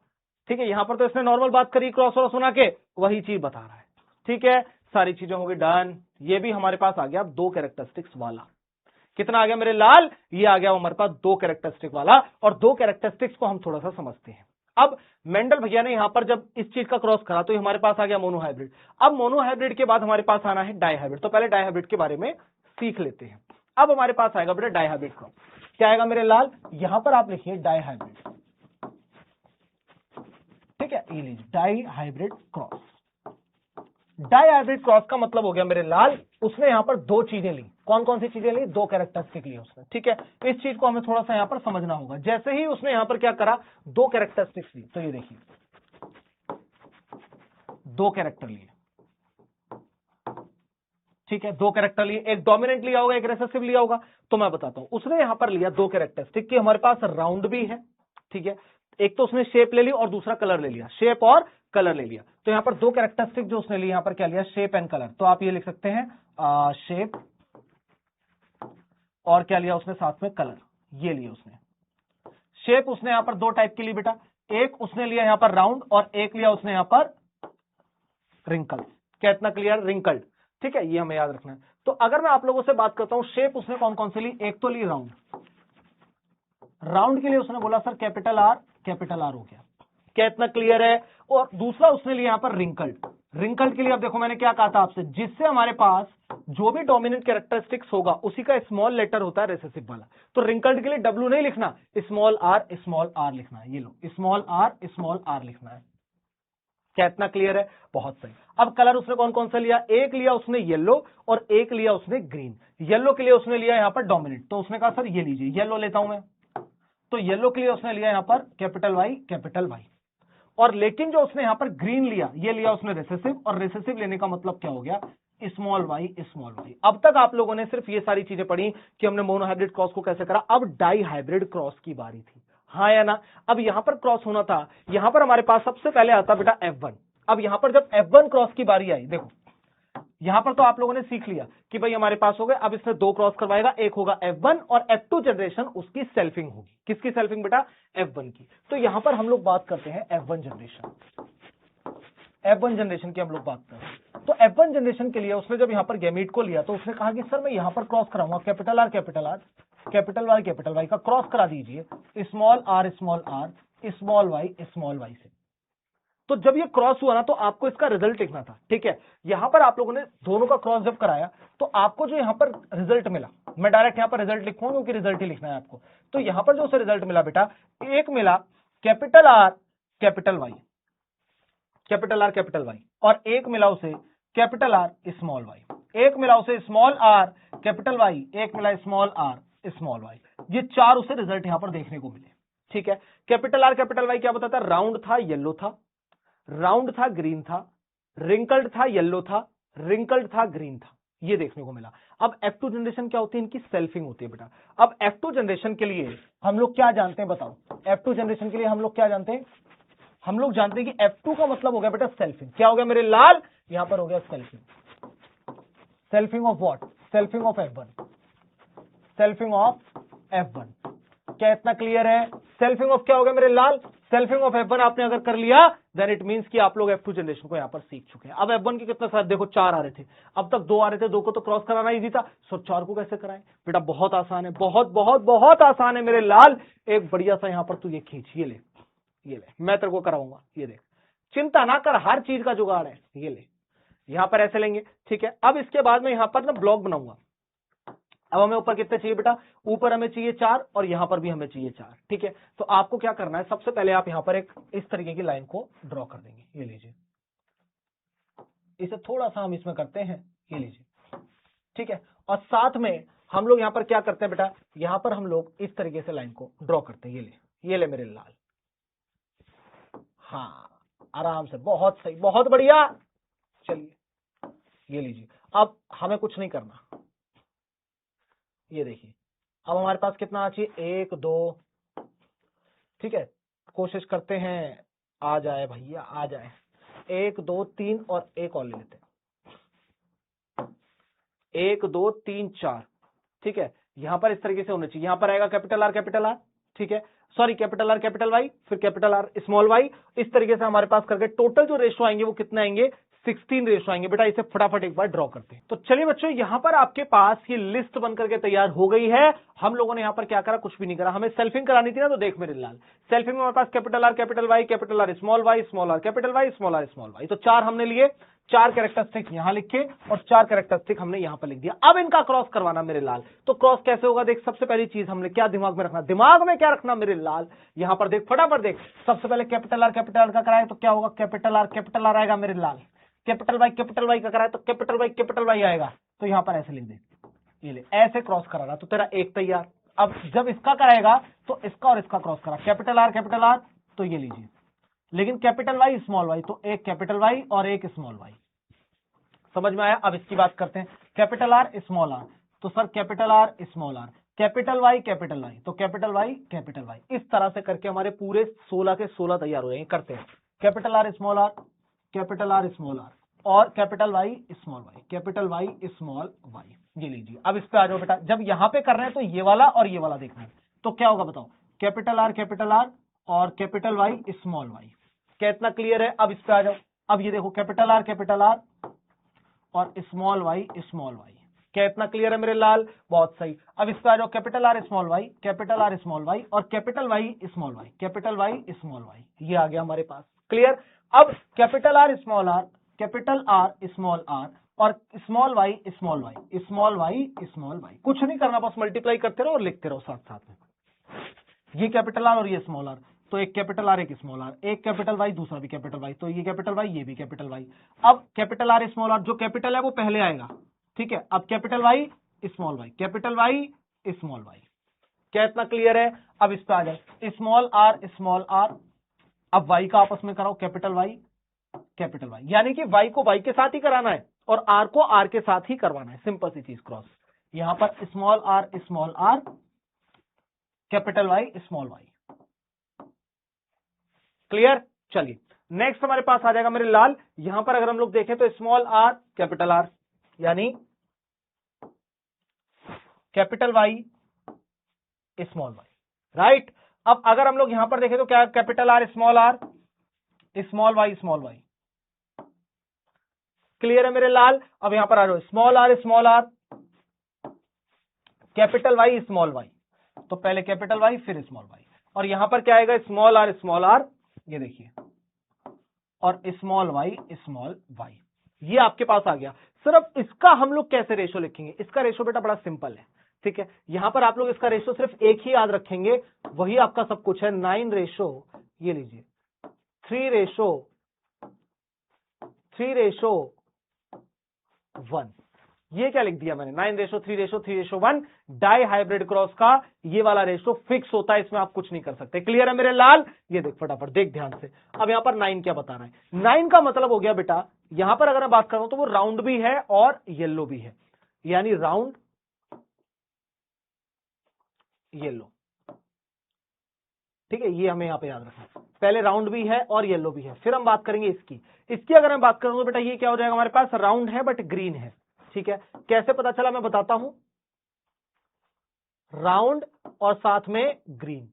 ठीक है, यहां पर तो इसने नॉर्मल बात करी, क्रॉस वॉस बना के वही चीज बता रहा है। ठीक है, सारी चीजें हो गई डन। ये भी हमारे पास आ गया 2 कैरेक्टरिस्टिक्स वाला। कितना आ गया मेरे लाल, ये आ गया हमारे पास 2 कैरेक्टरिस्टिक वाला। और 2 कैरेक्टरिस्टिक्स को हम थोड़ा सा समझते हैं। अब मेंडल भैया ने यहां पर जब इस चीज का क्रॉस करा तो हमारे पास आ गया मोनोहाइब्रिड। अब मोनोहाइब्रिड के बाद हमारे पास आना है डाइहाइब्रिड। तो पहले डाइहाइब्रिड के बारे में सीख लेते हैं। अब हमारे पास आएगा बेटा डाइहाइब्रिड क्रॉस। क्या आएगा मेरे लाल, यहां पर आप लिखिए डाइहाइब्रिड। ठीक है, ये लीजिए डाइहाइब्रिड क्रॉस। डाइहाइब्रिड क्रॉस का मतलब हो गया मेरे लाल, उसने यहां पर 2 चीजें ली। कौन कौन सी चीजें ली, 2 कैरेक्टरिस्टिक ली उसने। ठीक है, इस चीज को हमें थोड़ा सा यहां पर समझना होगा। जैसे ही उसने यहां पर क्या करा, 2 कैरेक्टरिस्टिक्स ली, तो ये देखिए 2 कैरेक्टर लिए। ठीक है, 2 कैरेक्टर लिए, एक डोमिनेंट लिया होगा, एक रेसेसिव लिया होगा। तो मैं बताता हूं, उसने यहां पर लिया 2 कैरेक्टरिस्टिक कि हमारे पास राउंड भी है। ठीक है, एक तो उसने शेप ले ली और दूसरा कलर ले लिया, शेप और कलर ले लिया। तो यहां पर 2 कैरेक्टरिस्टिक जो उसने ली, यहां पर क्या लिया, शेप एंड कलर। तो आप ये लिख सकते हैं शेप और क्या लिया उसने साथ में, कलर। ये लिए उसने। शेप उसने यहां पर 2 टाइप की ली बेटा, एक उसने लिया यहां पर राउंड और एक लिया उसने यहां पर रिंकल। क्या इतना क्लियर, रिंकल्ड। ठीक है, ये हमें याद रखना है। तो अगर मैं आप लोगों से बात करता हूं, शेप उसने कौन कौन सी ली, एक तो ली राउंड। राउंड के लिए उसने बोला सर कैपिटल आर हो गया। क्या इतना क्लियर है? और दूसरा उसने लिया यहां पर रिंकल्ड। रिंकल्ड के लिए अब देखो मैंने क्या कहा था आपसे, जिससे हमारे पास जो भी डोमिनेंट कैरेक्टरिस्टिक्स होगा उसी का स्मॉल लेटर होता है रेसेसिव वाला। तो रिंकल्ड के लिए डब्ल्यू नहीं लिखना, स्मॉल आर लिखना है। ये लो स्मॉल आर लिखना है। क्या इतना क्लियर है? बहुत सही। अब कलर उसने कौन कौन सा लिया, एक लिया उसने येलो और एक लिया उसने ग्रीन। येलो के लिए उसने लिया यहां पर डोमिनेंट, तो उसने कहा सर ये लीजिए, येलो लेता हूं मैं। तो येलो के लिए उसने लिया यहां पर कैपिटल वाई। और लेकिन जो उसने यहां पर ग्रीन लिया, ये लिया उसने रेसेसिव, और रेसेसिव लेने का मतलब क्या हो गया, स्मॉल वाई। अब तक आप लोगों ने सिर्फ ये सारी चीजें पढ़ी कि हमने मोनोहाइब्रिड क्रॉस को कैसे करा। अब डाई हाइब्रिड क्रॉस की बारी थी, हाँ या ना? अब यहां पर क्रॉस होना था, यहां पर हमारे पास सबसे पहले आता बेटा F1। अब यहां पर जब F1 क्रॉस की बारी आई, देखो यहां पर तो आप लोगों ने सीख लिया कि भाई हमारे पास हो गए। अब इसमें 2 क्रॉस करवाएगा, एक होगा F1 और F2 जनरेशन उसकी सेल्फिंग होगी। किसकी सेल्फिंग बेटा, F1 की। तो यहां पर हम लोग बात करते हैं F1 जनरेशन की हम लोग बात करते हैं। तो F1 जनरेशन के लिए उसने जब यहां पर गैमीट को लिया, तो उसने कहा कि सर मैं यहां पर क्रॉस कराऊंगा, कैपिटल आर कैपिटल वाई का क्रॉस करा दीजिए स्मॉल आर स्मॉल वाई से। तो जब ये क्रॉस हुआ ना, तो आपको इसका रिजल्ट लिखना था। ठीक है, यहां पर आप लोगों ने दोनों का क्रॉस जब कराया, तो आपको जो यहां पर रिजल्ट मिला, मैं डायरेक्ट यहां पर रिजल्ट लिखूंगा क्योंकि रिजल्ट ही लिखना है आपको। तो यहां पर जो उसे रिजल्ट मिला बेटा, एक मिला कैपिटल आर कैपिटल वाई, और एक मिला उसे कैपिटल आर स्मॉल वाई। एक मिला उसे स्मॉल आर कैपिटल वाई, एक मिला स्मॉल आर स्मॉल वाई। ये 4 उसे रिजल्ट यहां पर देखने को मिले। ठीक है, कैपिटल आर कैपिटल वाई क्या बताता है, राउंड था, येलो था, राउंड था, ग्रीन था, रिंकल्ड था, येलो था, रिंकल्ड था, ग्रीन था। ये देखने को मिला। अब F2 जनरेशन क्या होती है, इनकी सेल्फिंग होती है बेटा। अब F2 जनरेशन के लिए हम लोग क्या जानते हैं, बताओ। F2 जनरेशन के लिए हम लोग क्या जानते हैं, हम लोग जानते हैं कि F2 का मतलब हो गया बेटा सेल्फिंग। क्या हो गया मेरे लाल, यहां पर हो गया selfing of what, selfing of F1। क्या इतना क्लियर है? सेल्फिंग ऑफ क्या हो गया मेरे लाल, सेल्फिंग ऑफ F1 आपने अगर कर लिया, देन इट मींस कि आप लोग F2 जनरेशन को यहां पर सीख चुके हैं। अब F1 के कितने साथ देखो, 4 आ रहे थे, अब तक 2 आ रहे थे, 2 को तो क्रॉस कराना इजी था, सो 4 को कैसे कराएं बेटा, बहुत आसान है, बहुत आसान है मेरे लाल। एक बढ़िया सा यहां पर तू ये खींच, ये ले मैं तेरे को कराऊंगा, ये देख, चिंता ना कर, हर चीज का जुगाड़ है। ये ले, यहां पर ऐसे लेंगे। ठीक है, अब इसके बाद में यहां पर ना ब्लॉक बनाऊंगा। अब हमें ऊपर कितने चाहिए बेटा, ऊपर हमें चाहिए 4 और यहां पर भी हमें चाहिए 4। ठीक है, तो आपको क्या करना है, सबसे पहले आप यहां पर एक इस तरीके की लाइन को ड्रॉ कर देंगे। ये लीजिए, इसे थोड़ा सा हम इसमें करते हैं, ये लीजिए। ठीक है, और साथ में हम लोग यहां पर क्या करते हैं बेटा, यहां पर हम लोग इस तरीके से लाइन को ड्रॉ करते हैं। ये ले मेरे लाल, हाँ आराम से, बहुत सही, बहुत बढ़िया। चलिए ये लीजिए, अब हमें कुछ नहीं करना। ये देखिए, अब हमारे पास कितना आ चाहिए, 1 2, ठीक है, कोशिश करते हैं आ जाए भैया, आ जाए। 1 2 3 और एक और ले लेते हैं, 1 2 3 4। ठीक है, यहां पर इस तरीके से होना चाहिए, यहां पर आएगा कैपिटल आर, ठीक है, sorry capital R capital Y, फिर कैपिटल आर स्मॉल वाई। इस तरीके से हमारे पास करके टोटल जो रेशो आएंगे वो कितने आएंगे, 16 रेशो आएंगे। बेटा इसे फटाफट एक बार ड्रॉ करते हैं। तो चलिए बच्चों, यहां पर आपके पास ये लिस्ट बनकर के तैयार हो गई है। हम लोगों ने यहां पर क्या करा, कुछ भी नहीं करा, हमें सेल्फिंग करानी थी ना, तो देख मेरे लाल, सेल्फिंग में हमारे पास capital R capital Y, capital R small Y, small R capital Y, small R small Y. तो 4 हमने लिए, 4 कैरेक्टरिस्टिक यहां लिखे और 4 कैरेक्टरिस्टिक हमने यहां पर लिख दिया। अब इनका क्रॉस करवाना मेरे लाल, तो क्रॉस कैसे होगा, देख सबसे पहली चीज हमने क्या दिमाग में रखना, दिमाग में क्या रखना मेरे लाल, यहां पर देख फटाफट देख, सबसे पहले कैपिटल आर का कराए तो क्या होगा, कैपिटल आर आएगा मेरे लाल, कैपिटल वाई का कराए तो कैपिटल वाई आएगा। तो यहां पर ऐसे लिख दे, ये ले ऐसे क्रॉस कराना, तो तेरा एक तैयार। अब जब इसका कराएगा तो इसका और इसका क्रॉस करा, कैपिटल आर, तो ये लीजिए, लेकिन कैपिटल वाई स्मॉल वाई, तो एक कैपिटल वाई और एक स्मॉल वाई। समझ में आया। अब इसकी बात करते हैं, कैपिटल आर स्मॉल आर, तो sir capital R small R, capital Y तो कैपिटल वाई। इस तरह से करके हमारे पूरे 16 के 16 तैयार हो जाएंगे। करते हैं, कैपिटल आर स्मॉल आर और कैपिटल वाई स्मॉल वाई। ये लीजिए, अब इस पे आ जाओ बेटा, जब यहां पे कर रहे हैं तो ये वाला और ये वाला देखना है, तो क्या होगा बताओ, कैपिटल आर और कैपिटल वाई स्मॉल वाई। क्या इतना क्लियर है। अब इस पे आ जाओ, अब ये देखो कैपिटल आर और स्मॉल वाई। क्या इतना क्लियर है मेरे लाल, बहुत सही। अब इस पे आ जाओ, कैपिटल आर स्मॉल वाई और कैपिटल वाई स्मॉल वाई। ये आ गया हमारे पास, क्लियर। अब कैपिटल आर स्मॉल आर और स्मॉल वाई, कुछ नहीं करना, बस मल्टीप्लाई करते रहो और लिखते रहो साथ साथ में। ये कैपिटल आर और ये स्मॉल आर, तो एक कैपिटल आर एक स्मॉल आर, एक कैपिटल वाई दूसरा भी कैपिटल वाई, तो ये कैपिटल वाई ये भी कैपिटल वाई। अब कैपिटल आर स्मॉल आर, जो कैपिटल है वो पहले आएगा, ठीक है। अब कैपिटल वाई स्मॉल वाई, क्या इतना क्लियर है। अब इस पे आ जाए, स्मॉल आर, अब वाई का आपस में कराओ, कैपिटल वाई, यानी कि वाई को वाई के साथ ही कराना है और आर को आर के साथ ही करवाना है। सिंपल सी चीज, क्रॉस। यहां पर small R capital Y small Y, clear. चलिए नेक्स्ट हमारे पास आ जाएगा मेरे लाल, यहां पर अगर हम लोग देखें तो स्मॉल आर कैपिटल आर, यानी capital Y small Y, right. अब अगर हम लोग यहां पर देखें तो क्या, capital R small Y, clear है मेरे लाल। अब यहां पर आ जाओ, small R capital Y small Y, तो पहले कैपिटल वाई फिर स्मॉल वाई, और यहां पर क्या आएगा, स्मॉल आर, ये देखिए, और स्मॉल वाई, ये आपके पास आ गया। सिर्फ इसका हम लोग कैसे रेशो लिखेंगे, इसका रेशो बेटा बड़ा सिंपल है, ठीक है। यहां पर आप लोग इसका रेशो सिर्फ एक ही याद रखेंगे, वही आपका सब कुछ है, 9 रेशो, ये लीजिए 3 रेशो 1। ये क्या लिख दिया मैंने, 9 ratio 3 ratio 1। Dihybrid cross का ये वाला रेशो फिक्स होता है, इसमें आप कुछ नहीं कर सकते। क्लियर है मेरे लाल। ये देख फटाफट देख ध्यान से, अब यहां पर 9 क्या बता रहा है, 9 का मतलब हो गया बेटा, यहां पर अगर मैं बात कर रहा हूं तो वो राउंड भी है और येलो भी है, यानी राउंड येलो, ठीक है। ये हमें यहां पे याद रखना, पहले राउंड भी है और येलो भी है। फिर हम बात करेंगे इसकी अगर मैं बात करूं तो बेटा ये क्या हो जाएगा, हमारे पास राउंड है बट ग्रीन है, ठीक है। कैसे पता चला मैं बताता हूं, राउंड और साथ में ग्रीन,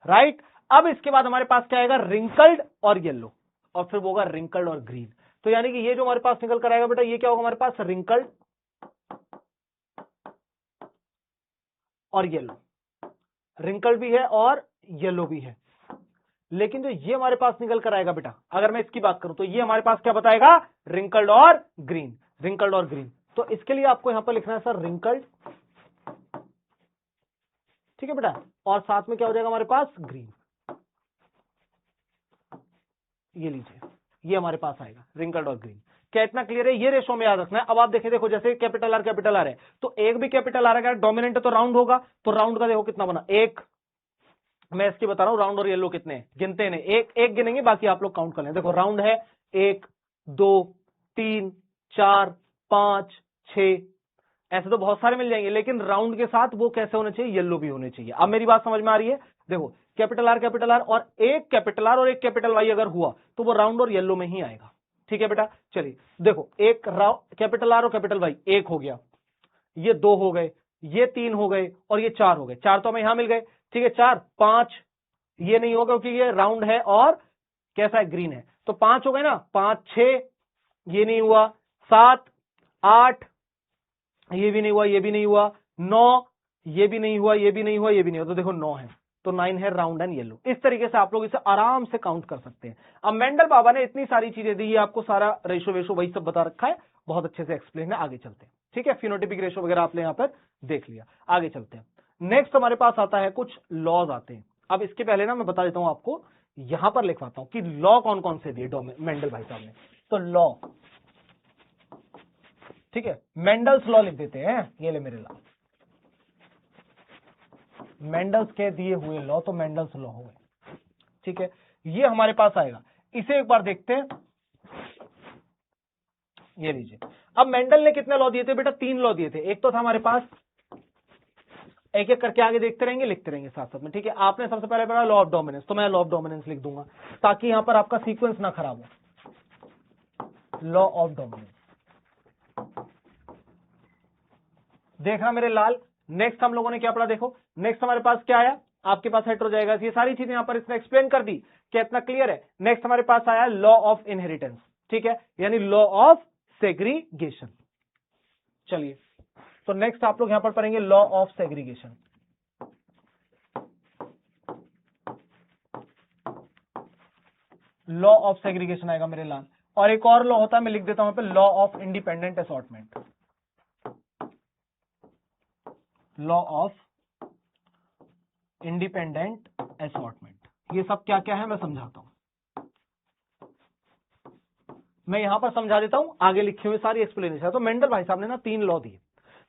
राइट। अब इसके बाद हमारे पास क्या आएगा, रिंकल्ड और येलो, और फिर वो होगा रिंकल्ड और ग्रीन। तो यानी कि ये जो हमारे पास निकल कर आएगा बेटा, ये क्या होगा हमारे पास, रिंकल्ड और येलो, रिंकल्ड भी है और येलो भी है। लेकिन जो ये हमारे पास निकल कर आएगा बेटा, अगर मैं इसकी बात करूं तो ये हमारे पास क्या बताएगा, रिंकल्ड और ग्रीन। तो इसके लिए आपको यहां पर लिखना है सर रिंकल्ड, ठीक है बेटा, और साथ में क्या हो जाएगा हमारे पास ग्रीन। ये लीजिए, ये हमारे पास आएगा रिंकल्ड और ग्रीन। क्या इतना क्लियर है? ये रेशो में याद रखना है। अब आप देखें, देखो जैसे कैपिटल आर है, तो एक भी कैपिटल आर है, डोमिनेंट है तो राउंड होगा, तो राउंड का देखो कितना बना, एक। मैं इसकी बता रहा हूं राउंड और येलो कितने हैं, गिनते नहीं, एक एक गिनेंगे, बाकी आप लोग काउंट कर लें। देखो राउंड है 1 2 3 4 5 6, ऐसे तो बहुत सारे मिल जाएंगे, लेकिन राउंड के साथ वो कैसे होने चाहिए, येलो भी होने चाहिए। अब मेरी बात समझ में आ रही है? देखो कैपिटल आर और एक कैपिटल आर और एक कैपिटल वाई अगर हुआ तो वो राउंड और येलो में ही आएगा, ठीक है बेटा। चलिए देखो, एक कैपिटल आर और कैपिटल वाई, एक हो गया, ये 2 हो गए, ये 3 हो गए, और ये 4 हो गए। 4 तो हमें यहां मिल गए, ठीक है। 4 5, ये नहीं होगा क्योंकि ये राउंड है और कैसा है, ग्रीन है, तो 5 हो गए ना, 5 6, ये नहीं हुआ, 7 8, ये भी नहीं हुआ, ये भी नहीं हुआ, 9, ये भी नहीं हुआ, ये भी नहीं हुआ, ये भी नहीं हुआ, तो देखो 9 है, तो 9 है राउंड एंड येलो। इस तरीके से आप लोग इसे आराम से काउंट कर सकते हैं। अब मेंडल बाबा ने इतनी सारी चीजें दी है आपको, सारा रेशो वेशो वही सब बता रखा है, बहुत अच्छे से एक्सप्लेन है। आगे चलते हैं, ठीक है। फिनोटिपिक रेशो वगैरह आपने यहां पर देख लिया, आगे चलते हैं। नेक्स्ट हमारे पास आता है कुछ लॉज आते हैं। अब इसके पहले ना मैं बता देता हूं आपको, यहां पर लिखवाता हूं कि लॉ कौन कौन से दिए मेंडल भाई साहब ने। तो लॉ, ठीक है, मेंडल्स लॉ लिख देते हैं, ये ले मेरे लॉ, मेंडल्स के दिए हुए लॉ, तो मेंडल्स लॉ हो गए, ठीक है। ये हमारे पास आएगा, इसे एक बार देखते हैं, ये लीजिए। अब मेंडल ने कितने लॉ दिए थे बेटा? 3 लॉ दिए थे। एक तो था हमारे पास, एक एक करके आगे देखते रहेंगे, लिखते रहेंगे साथ साथ में, ठीक है। आपने सबसे पहले पढ़ा लॉ ऑफ डोमिनेंस, तो मैं लॉ ऑफ डोमिनेंस लिख दूंगा ताकि यहां पर आपका सीक्वेंस ना खराब हो। लॉ ऑफ डोमिनेंस, देखना मेरे लाल। नेक्स्ट हम लोगों ने क्या पढ़ा? देखो नेक्स्ट हमारे पास क्या आया, आपके पास हेट हो जाएगा। ये सारी चीजें यहां पर इसने एक्सप्लेन कर दी, क्या इतना क्लियर है? नेक्स्ट हमारे पास आया लॉ ऑफ इनहेरिटेंस, ठीक है, यानी लॉ ऑफ सेग्रीगेशन। चलिए, तो नेक्स्ट आप लोग यहां पर पढ़ेंगे law of segregation. Law of segregation आएगा मेरे लाल। और एक और लॉ होता है, मैं लिख देता हूं यहां पर, law of independent assortment. Law of independent assortment. ये सब क्या क्या है मैं समझाता हूं, मैं यहां पर समझा देता हूं, आगे लिखे हुए सारी एक्सप्लेनेशन है। तो मेंडल भाई साहब ने ना 3 लॉ दिए।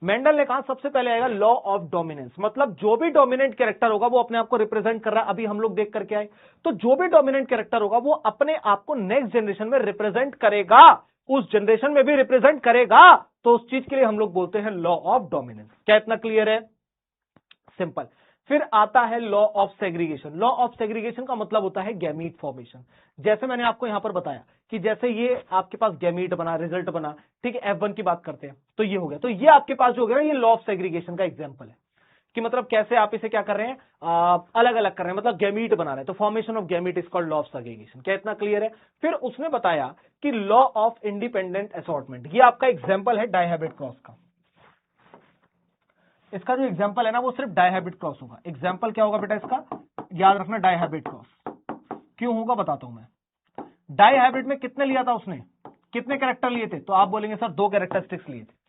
मेंडल ने कहा सबसे पहले आएगा लॉ ऑफ डोमिनेंस, मतलब जो भी डोमिनेंट कैरेक्टर होगा वो अपने आप को रिप्रेजेंट कर रहा है। अभी हम लोग देख करके आए, तो जो भी डोमिनेंट कैरेक्टर होगा वो अपने आप को नेक्स्ट जनरेशन में रिप्रेजेंट करेगा, उस जनरेशन में भी रिप्रेजेंट करेगा, तो उस चीज के लिए हम लोग बोलते हैं लॉ ऑफ डोमिनेंस। क्या इतना क्लियर है? सिंपल। फिर आता है law of segregation. Law of segregation का मतलब होता है गैमीट फॉर्मेशन। जैसे मैंने आपको यहां पर बताया कि जैसे ये आपके पास गैमीट बना, रिजल्ट बना, ठीक है, F1 की बात करते हैं, तो ये हो गया। तो ये आपके पास जो हो गया ना, ये लॉ ऑफ सेग्रीगेशन का एग्जांपल है कि मतलब कैसे आप इसे क्या कर रहे हैं, अलग अलग कर रहे हैं, मतलब गैमीट बना रहे हैं, तो formation of gamete is called law of segregation. क्या इतना क्लियर है? फिर उसने बताया कि लॉ ऑफ इंडिपेंडेंट असॉर्टमेंट, ये आपका एग्जाम्पल है डायहेब्रिड क्रॉस का। इसका जो एग्जाम्पल है ना, वो सिर्फ डायहेब्रिड क्रॉस होगा। एग्जाम्पल क्या होगा बेटा इसका, याद रखना, डायहेब्रिड क्रॉस। क्यों होगा बताता हूं मैं। डायहेब्रिड में कितने लिया था उसने, कितने कैरेक्टर लिए थे? तो आप बोलेंगे सर 2 कैरेक्टरिस्टिक्स लिए थे।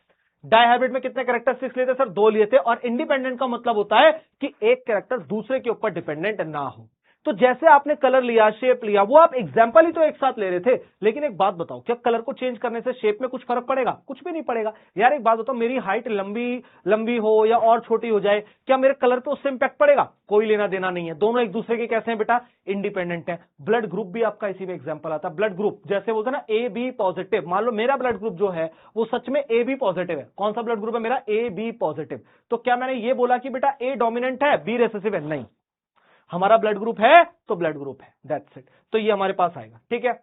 डायहेब्रिड में कितने कैरेक्टरिस्टिक्स लिए थे सर? 2 लिए थे। और इंडिपेंडेंट का मतलब होता है कि एक कैरेक्टर दूसरे के ऊपर डिपेंडेंट ना हो। तो जैसे आपने कलर लिया, शेप लिया, वो आप एग्जाम्पल ही तो एक साथ ले रहे थे, लेकिन एक बात बताओ, क्या कलर को चेंज करने से शेप में कुछ फर्क पड़ेगा? कुछ भी नहीं पड़ेगा यार। एक बात बताओ, मेरी हाइट लंबी हो या और छोटी हो जाए, क्या मेरे कलर पे उससे इंपैक्ट पड़ेगा? कोई लेना देना नहीं है। दोनों एक दूसरे के कैसे हैं बेटा? इंडिपेंडेंट है। ब्लड ग्रुप भी आपका इसी में एग्जाम्पल आता है। ब्लड ग्रुप जैसे बोलते हैं ना, ए बी पॉजिटिव, मान लो मेरा ब्लड ग्रुप जो है वो सच में ए बी पॉजिटिव है। कौन सा ब्लड ग्रुप है मेरा? A B positive. तो क्या मैंने ये बोला कि बेटा ए डोमिनेंट है, बी रिसेसिव है? नहीं, हमारा ब्लड ग्रुप है तो ब्लड ग्रुप है, दैट्स इट। तो ये हमारे पास आएगा, ठीक है।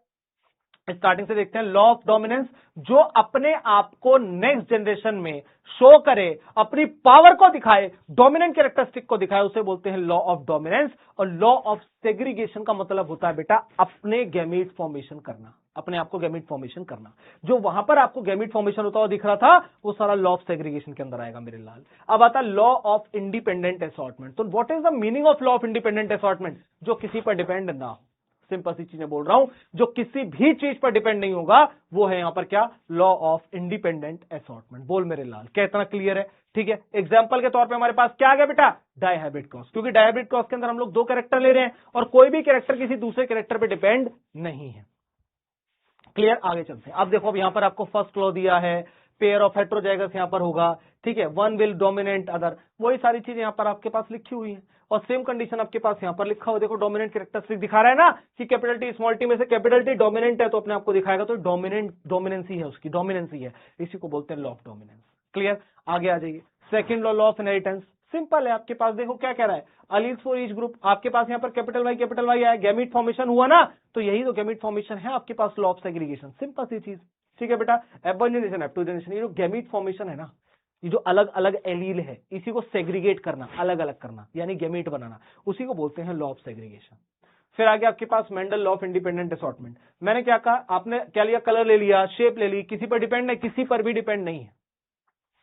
स्टार्टिंग से देखते हैं, लॉ ऑफ डोमिनेंस, जो अपने आप को नेक्स्ट जनरेशन में शो करे, अपनी पावर को दिखाए, डोमिनेंट कैरेक्टरिस्टिक को दिखाए, उसे बोलते हैं लॉ ऑफ डोमिनेंस। और लॉ ऑफ सेग्रीगेशन का मतलब होता है बेटा अपने गैमीट फॉर्मेशन करना, अपने आप को गैमीट फॉर्मेशन करना। जो वहां पर आपको गैमीट फॉर्मेशन होता हुआ दिख रहा था, वो सारा लॉ ऑफ सेग्रीगेशन के अंदर आएगा मेरे लाल। अब आता है लॉ ऑफ इंडिपेंडेंट असॉर्टमेंट। तो what is the meaning of law of independent assortment? जो किसी पर डिपेंड ना हो, सिंपल सी चीजें बोल रहा हूं, जो किसी भी चीज पर डिपेंड नहीं होगा, वो है यहां पर क्या, लॉ ऑफ इंडिपेंडेंट असॉर्टमेंट। बोल मेरे लाल, क्या इतना क्लियर है? ठीक है, एग्जाम्पल के तौर पे हमारे पास क्या आ गया बेटा, डायहाइब्रिड क्रॉस, क्योंकि डायहाइब्रिड क्रॉस के अंदर हम लोग दो कैरेक्टर ले रहे हैं और कोई भी कैरेक्टर किसी दूसरे कैरेक्टर पे डिपेंड नहीं है। क्लियर, आगे चलते हैं। अब देखो, अब यहां पर आपको फर्स्ट लॉ दिया है, पेयर ऑफ हेटेरोजाइगस यहां पर होगा, ठीक है, वन विल डोमिनेट अदर, वही सारी चीजें यहां पर आपके पास लिखी हुई है और सेम कंडीशन आपके पास यहां पर लिखा हुआ, देखो डोमिनेंट कैरेक्टरिस्टिक दिखा रहा है ना कि कैपिटल टी स्मॉल टी में से कैपिटल टी डोमिनेंट है तो अपने आपको दिखाएगा, तो डोमिनेंसी है, उसकी डोमिनेंसी है, इसी को बोलते हैं लॉ ऑफ डोमिनेंस। क्लियर, आगे आ जाइए। Second law, law of inheritance, simple है आपके पास, देखो क्या कह रहा है, अलील्स फॉर ईच ग्रुप, आपके पास यहाँ पर कैपिटल वाई आया, गैमीट फॉर्मेशन हुआ ना, तो यही तो गैमीट फॉर्मेशन है आपके पास, लॉ ऑफ सेग्रीगेशन, सिंपल सी चीज। ठीक है बेटा, F1 जनरेशन F2 जनरेशन, ये जो गैमीट फॉर्मेशन है ना, ये जो अलग अलग एलील है, इसी को सेग्रीगेट करना, अलग अलग करना, यानी गैमीट बनाना, उसी को बोलते हैं लॉ ऑफ सेग्रीगेशन। फिर आगे आपके पास Mendel law of independent assortment. मैंने क्या कहा, आपने क्या लिया, कलर ले लिया, शेप ले ली, किसी पर डिपेंड नहीं, किसी पर भी डिपेंड नहीं है,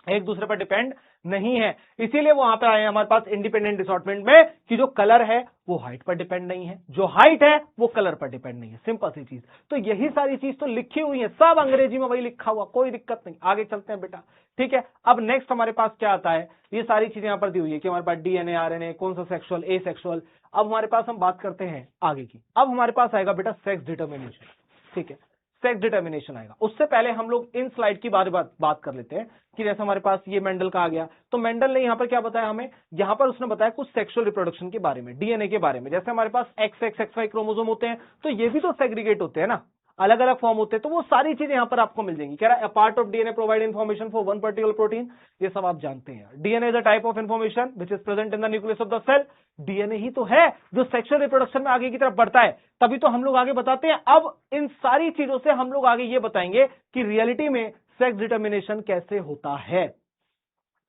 एक दूसरे पर डिपेंड नहीं है, इसीलिए वहां पे आए हमारे पास इंडिपेंडेंट असॉर्टमेंट में कि जो कलर है वो हाइट पर डिपेंड नहीं है, जो हाइट है वो कलर पर डिपेंड नहीं है, सिंपल सी चीज। तो यही सारी चीज तो लिखी हुई है, सब अंग्रेजी में वही लिखा हुआ, कोई दिक्कत नहीं। आगे चलते हैं बेटा, ठीक है। अब नेक्स्ट हमारे पास क्या आता है, ये सारी चीजें यहां पर दी हुई है कि हमारे पास डीएनए, आरएनए, कौन सा सेक्सुअल, ए सेक्सुअल। अब हमारे पास हम बात करते हैं आगे की, अब हमारे पास आएगा बेटा सेक्स डिटर्मिनेशन, ठीक है, सेक्स डिटर्मिनेशन आएगा। उससे पहले हम लोग इन स्लाइड की बात कर लेते हैं कि जैसे हमारे पास ये मेंडल का आ गया, तो मेंडल ने यहां पर क्या बताया हमें, यहां पर उसने बताया कुछ सेक्सुअल रिप्रोडक्शन के बारे में, डीएनए के बारे में। जैसे हमारे पास XY क्रोमोसोम होते हैं, तो ये भी तो सेग्रीगेट होते हैं ना, अलग अलग फॉर्म होते हैं, तो वो सारी चीजें यहां पर आपको मिल जाएंगी। कह रहा है, a part of DNA provide information for one particular protein, ये सब आप जानते हैं। DNA is a type of information which is present in the nucleus of the cell, DNA ही तो है जो सेक्सुअल रिप्रोडक्शन में आगे की तरफ बढ़ता है, तभी तो हम लोग आगे बताते हैं। अब इन सारी चीजों से हम लोग आगे ये बताएंगे कि रियलिटी में सेक्स डिटर्मिनेशन कैसे होता है।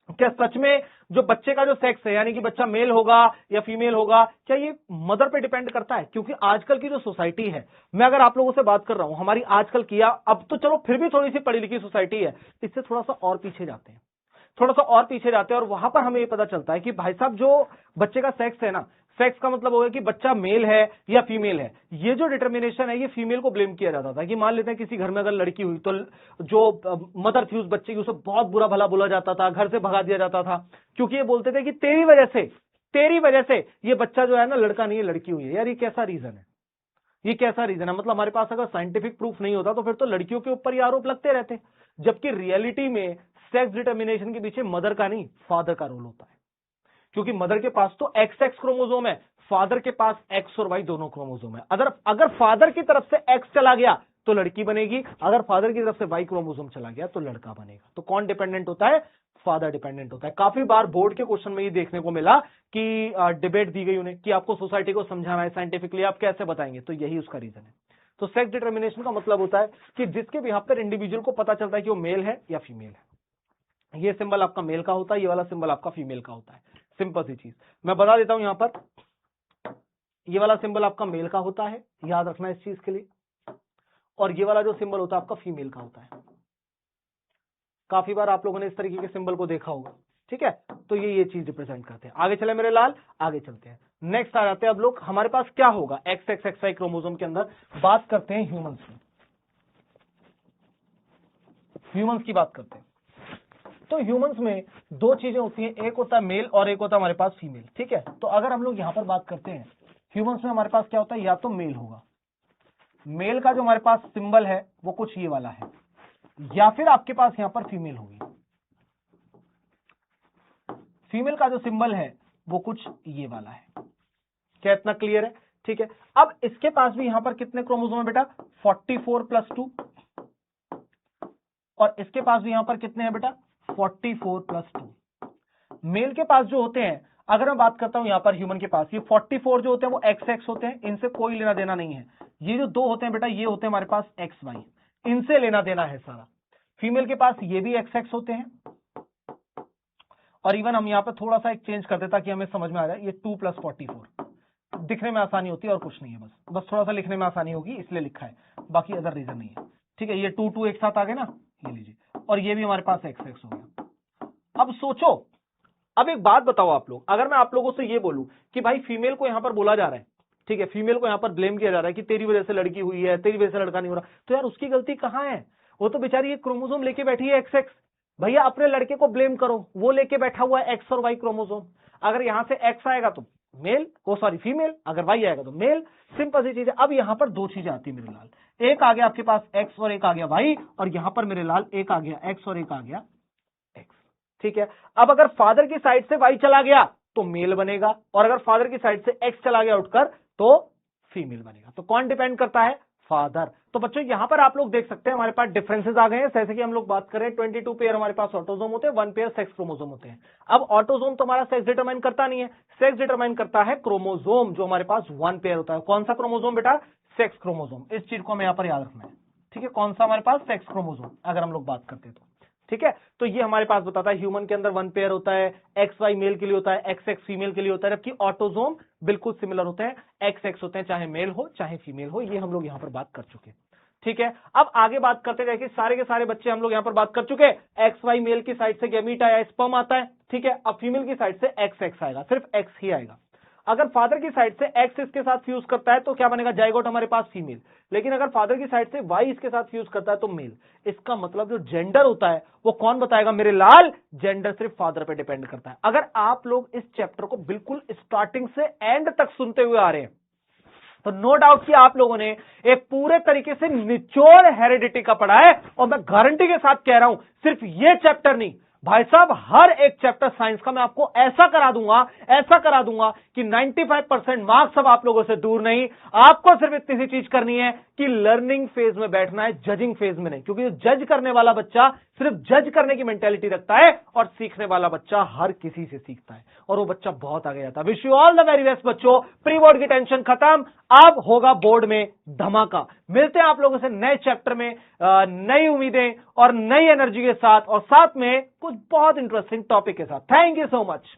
क्या सच में जो बच्चे का जो सेक्स है, यानी कि बच्चा मेल होगा या फीमेल होगा, क्या ये मदर पे डिपेंड करता है? क्योंकि आजकल की जो सोसाइटी है, मैं अगर आप लोगों से बात कर रहा हूं, हमारी आजकल की, अब तो चलो फिर भी थोड़ी सी पढ़ी लिखी सोसाइटी है, इससे थोड़ा सा और पीछे जाते हैं, थोड़ा सा और पीछे जाते हैं, और वहां पर हमें ये पता चलता है कि भाई साहब जो बच्चे का सेक्स है ना, सेक्स का मतलब होगा कि बच्चा मेल है या फीमेल है। ये जो डिटर्मिनेशन है, ये फीमेल को ब्लेम किया जाता था कि मान लेते हैं किसी घर में अगर लड़की हुई तो जो मदर थी उस बच्चे की, उसे बहुत बुरा भला बोला जाता था, घर से भगा दिया जाता था, क्योंकि ये बोलते थे कि तेरी वजह से ये बच्चा जो है ना लड़का नहीं है लड़की हुई है। यार ये कैसा रीजन है, ये कैसा रीजन है? मतलब हमारे पास अगर साइंटिफिक प्रूफ नहीं होता तो फिर तो लड़कियों के ऊपर ये आरोप लगते रहते, जबकि रियलिटी में सेक्स डिटर्मिनेशन के पीछे मदर का नहीं, फादर का रोल होता है। क्योंकि मदर के पास तो XX क्रोमोसोम है, फादर के पास X और Y दोनों क्रोमोसोम है। अगर फादर की तरफ से X चला गया तो लड़की बनेगी, अगर फादर की तरफ से Y क्रोमोसोम चला गया तो लड़का बनेगा। तो कौन डिपेंडेंट होता है? फादर डिपेंडेंट होता है। काफी बार बोर्ड के क्वेश्चन में ये देखने को मिला कि डिबेट दी गई उन्हें कि आपको सोसाइटी को समझाना है साइंटिफिकली, आप कैसे बताएंगे, तो यही उसका रीजन है। तो सेक्स डिटर्मिनेशन का मतलब होता है कि जिसके भी यहाँ पर इंडिविजुअल को पता चलता है कि वो मेल है या फीमेल है। ये सिंबल आपका मेल का होता है, ये वाला सिंबल आपका फीमेल का होता है। सिंपल सी चीज मैं बता देता हूं, यहां पर ये वाला सिंबल आपका मेल का होता है, याद रखना इस चीज के लिए, और ये वाला जो सिंबल होता है आपका फीमेल का होता है। काफी बार आप लोगों ने इस तरीके के सिंबल को देखा होगा, ठीक है। तो ये चीज रिप्रेजेंट करते हैं। आगे चले मेरे लाल, आगे चलते हैं। नेक्स्ट आ जाते हैं अब लोग, हमारे पास क्या होगा XXXY क्रोमोसोम के अंदर। बात करते हैं ह्यूमंस की, ह्यूमंस की बात करते हैं। तो ह्यूमंस में दो चीजें होती हैं, एक होता है मेल और एक होता है हमारे पास फीमेल, ठीक है। तो अगर हम लोग यहां पर बात करते हैं ह्यूमंस में, हमारे पास क्या होता है, या तो मेल होगा, मेल का जो हमारे पास सिंबल है वो कुछ ये वाला है, या फिर आपके पास यहां पर फीमेल होगी, फीमेल का जो सिंबल है वो कुछ ये वाला है। क्या इतना क्लियर है? ठीक है। अब इसके पास भी यहां पर कितने क्रोमोसोम है बेटा? 44+2, और इसके पास भी यहां पर कितने हैं बेटा? 44+2। मेल के पास जो होते हैं, अगर मैं बात करता हूं यहां पर ह्यूमन के पास, ये 44 जो होते हैं वो XX होते हैं, इनसे कोई लेना देना नहीं है। ये जो दो होते हैं बेटा, ये होते हैं हमारे पास XY, इनसे लेना देना है सारा। फीमेल के पास ये भी XX होते हैं, और इवन हम यहां पर थोड़ा सा एक चेंज कर दें ताकि हमें समझ में आ जाए, ये 2+44, दिखने में आसानी होती है और कुछ नहीं है, बस थोड़ा सा लिखने में आसानी होगी इसलिए लिखा है, बाकी अदर रीजन नहीं है, ठीक है। ये 2 एक साथ आ गए ना, ये लीजिए, और ये भी हमारे पास XX हो गया। अब सोचो, अब एक बात बताओ आप लोग, अगर मैं आप लोगों से ये बोलूं कि भाई फीमेल को यहां पर बोला जा रहा है, ठीक है, फीमेल को यहां पर ब्लेम किया जा रहा है कि तेरी वजह से लड़की हुई है, तेरी वजह से लड़का नहीं हो रहा, तो यार उसकी गलती कहां है? वो तो बेचारी एक क्रोमोसोम लेके बैठी है XX। भैया अपने लड़के को ब्लेम करो, वो लेके बैठा हुआ है X और Y क्रोमोसोम। अगर यहां से X आएगा तो मेल, वो सॉरी फीमेल, अगर Y आएगा तो मेल, सिंपल सी चीज है। अब यहां पर दो चीजें आती है मेरे लाल, एक आ गया आपके पास X और एक आ गया Y, और यहां पर मेरे लाल एक आ गया X और एक आ गया X। ठीक है, अब अगर फादर की साइड से Y चला गया तो मेल बनेगा, और अगर फादर की साइड से X चला गया उठकर तो फीमेल बनेगा। तो कौन डिपेंड करता है? फादर। तो बच्चों यहां पर आप लोग देख सकते हैं हमारे पास डिफरेंसेस आ गए हैं। जैसे कि हम लोग बात करें 22 पेयर हमारे पास ऑटोसोम होते हैं, 1 पेयर सेक्स क्रोमोसोम होते हैं। अब ऑटोसोम तो हमारा सेक्स डिटरमाइन करता नहीं है, सेक्स डिटरमाइन करता है क्रोमोसोम जो हमारे पास 1 पेयर होता है। कौन सा क्रोमोसोम बेटा? Sex chromosome. इस चीज को हमें यहां पर याद रखना है। ठीक है, कौन सा हमारे पास? सेक्स क्रोमोसोम, अगर हम लोग बात करते हैं तो। ठीक है, तो ये हमारे पास बताता है ह्यूमन के अंदर 1 पेयर होता है, XY मेल के लिए होता है, XX फीमेल के लिए होता है, जबकि ऑटोसोम बिल्कुल सिमिलर होते हैं, XX होते हैं, चाहे मेल हो चाहे फीमेल हो। ये हम लोग यहां पर बात कर चुके हैं। ठीक है, अब आगे बात करते हैं कि सारे के सारे बच्चे हम लोग यहां पर बात कर चुके हैं। XY मेल की साइड से गैमीट आया, स्पर्म आता है। ठीक है, अब फीमेल की साइड से XX आएगा, सिर्फ X ही आएगा। अगर फादर की साइड से X इसके साथ फ्यूज करता है तो क्या बनेगा? जाइगोट हमारे पास फीमेल। लेकिन अगर फादर की साइड से Y इसके साथ फ्यूज करता है तो मेल। इसका मतलब जो जेंडर होता है वो कौन बताएगा मेरे लाल? जेंडर सिर्फ फादर पे डिपेंड करता है। अगर आप लोग इस चैप्टर को बिल्कुल स्टार्टिंग से एंड तक सुनते हुए आ रहे हैं तो नो डाउट कि आप लोगों ने एक पूरे तरीके से निचोड़ हेरिडिटी का पढ़ा है। और मैं गारंटी के साथ कह रहा हूं, सिर्फ ये चैप्टर नहीं भाई साहब, हर एक चैप्टर साइंस का मैं आपको ऐसा करा दूंगा कि 95% मार्क्स अब आप लोगों से दूर नहीं। आपको सिर्फ इतनी सी चीज करनी है कि लर्निंग फेज में बैठना है, जजिंग फेज में नहीं। क्योंकि जज करने वाला बच्चा सिर्फ जज करने की मेंटेलिटी रखता है, और सीखने वाला बच्चा हर किसी से सीखता है, और वो बच्चा बहुत आगे जाता है। Wish you all the very best बच्चों। प्री बोर्ड की टेंशन खत्म, अब होगा बोर्ड में धमाका। मिलते हैं आप लोगों से नए चैप्टर में, नई उम्मीदें और नई एनर्जी के साथ, और साथ में कुछ बहुत इंटरेस्टिंग टॉपिक के साथ। Thank you so much.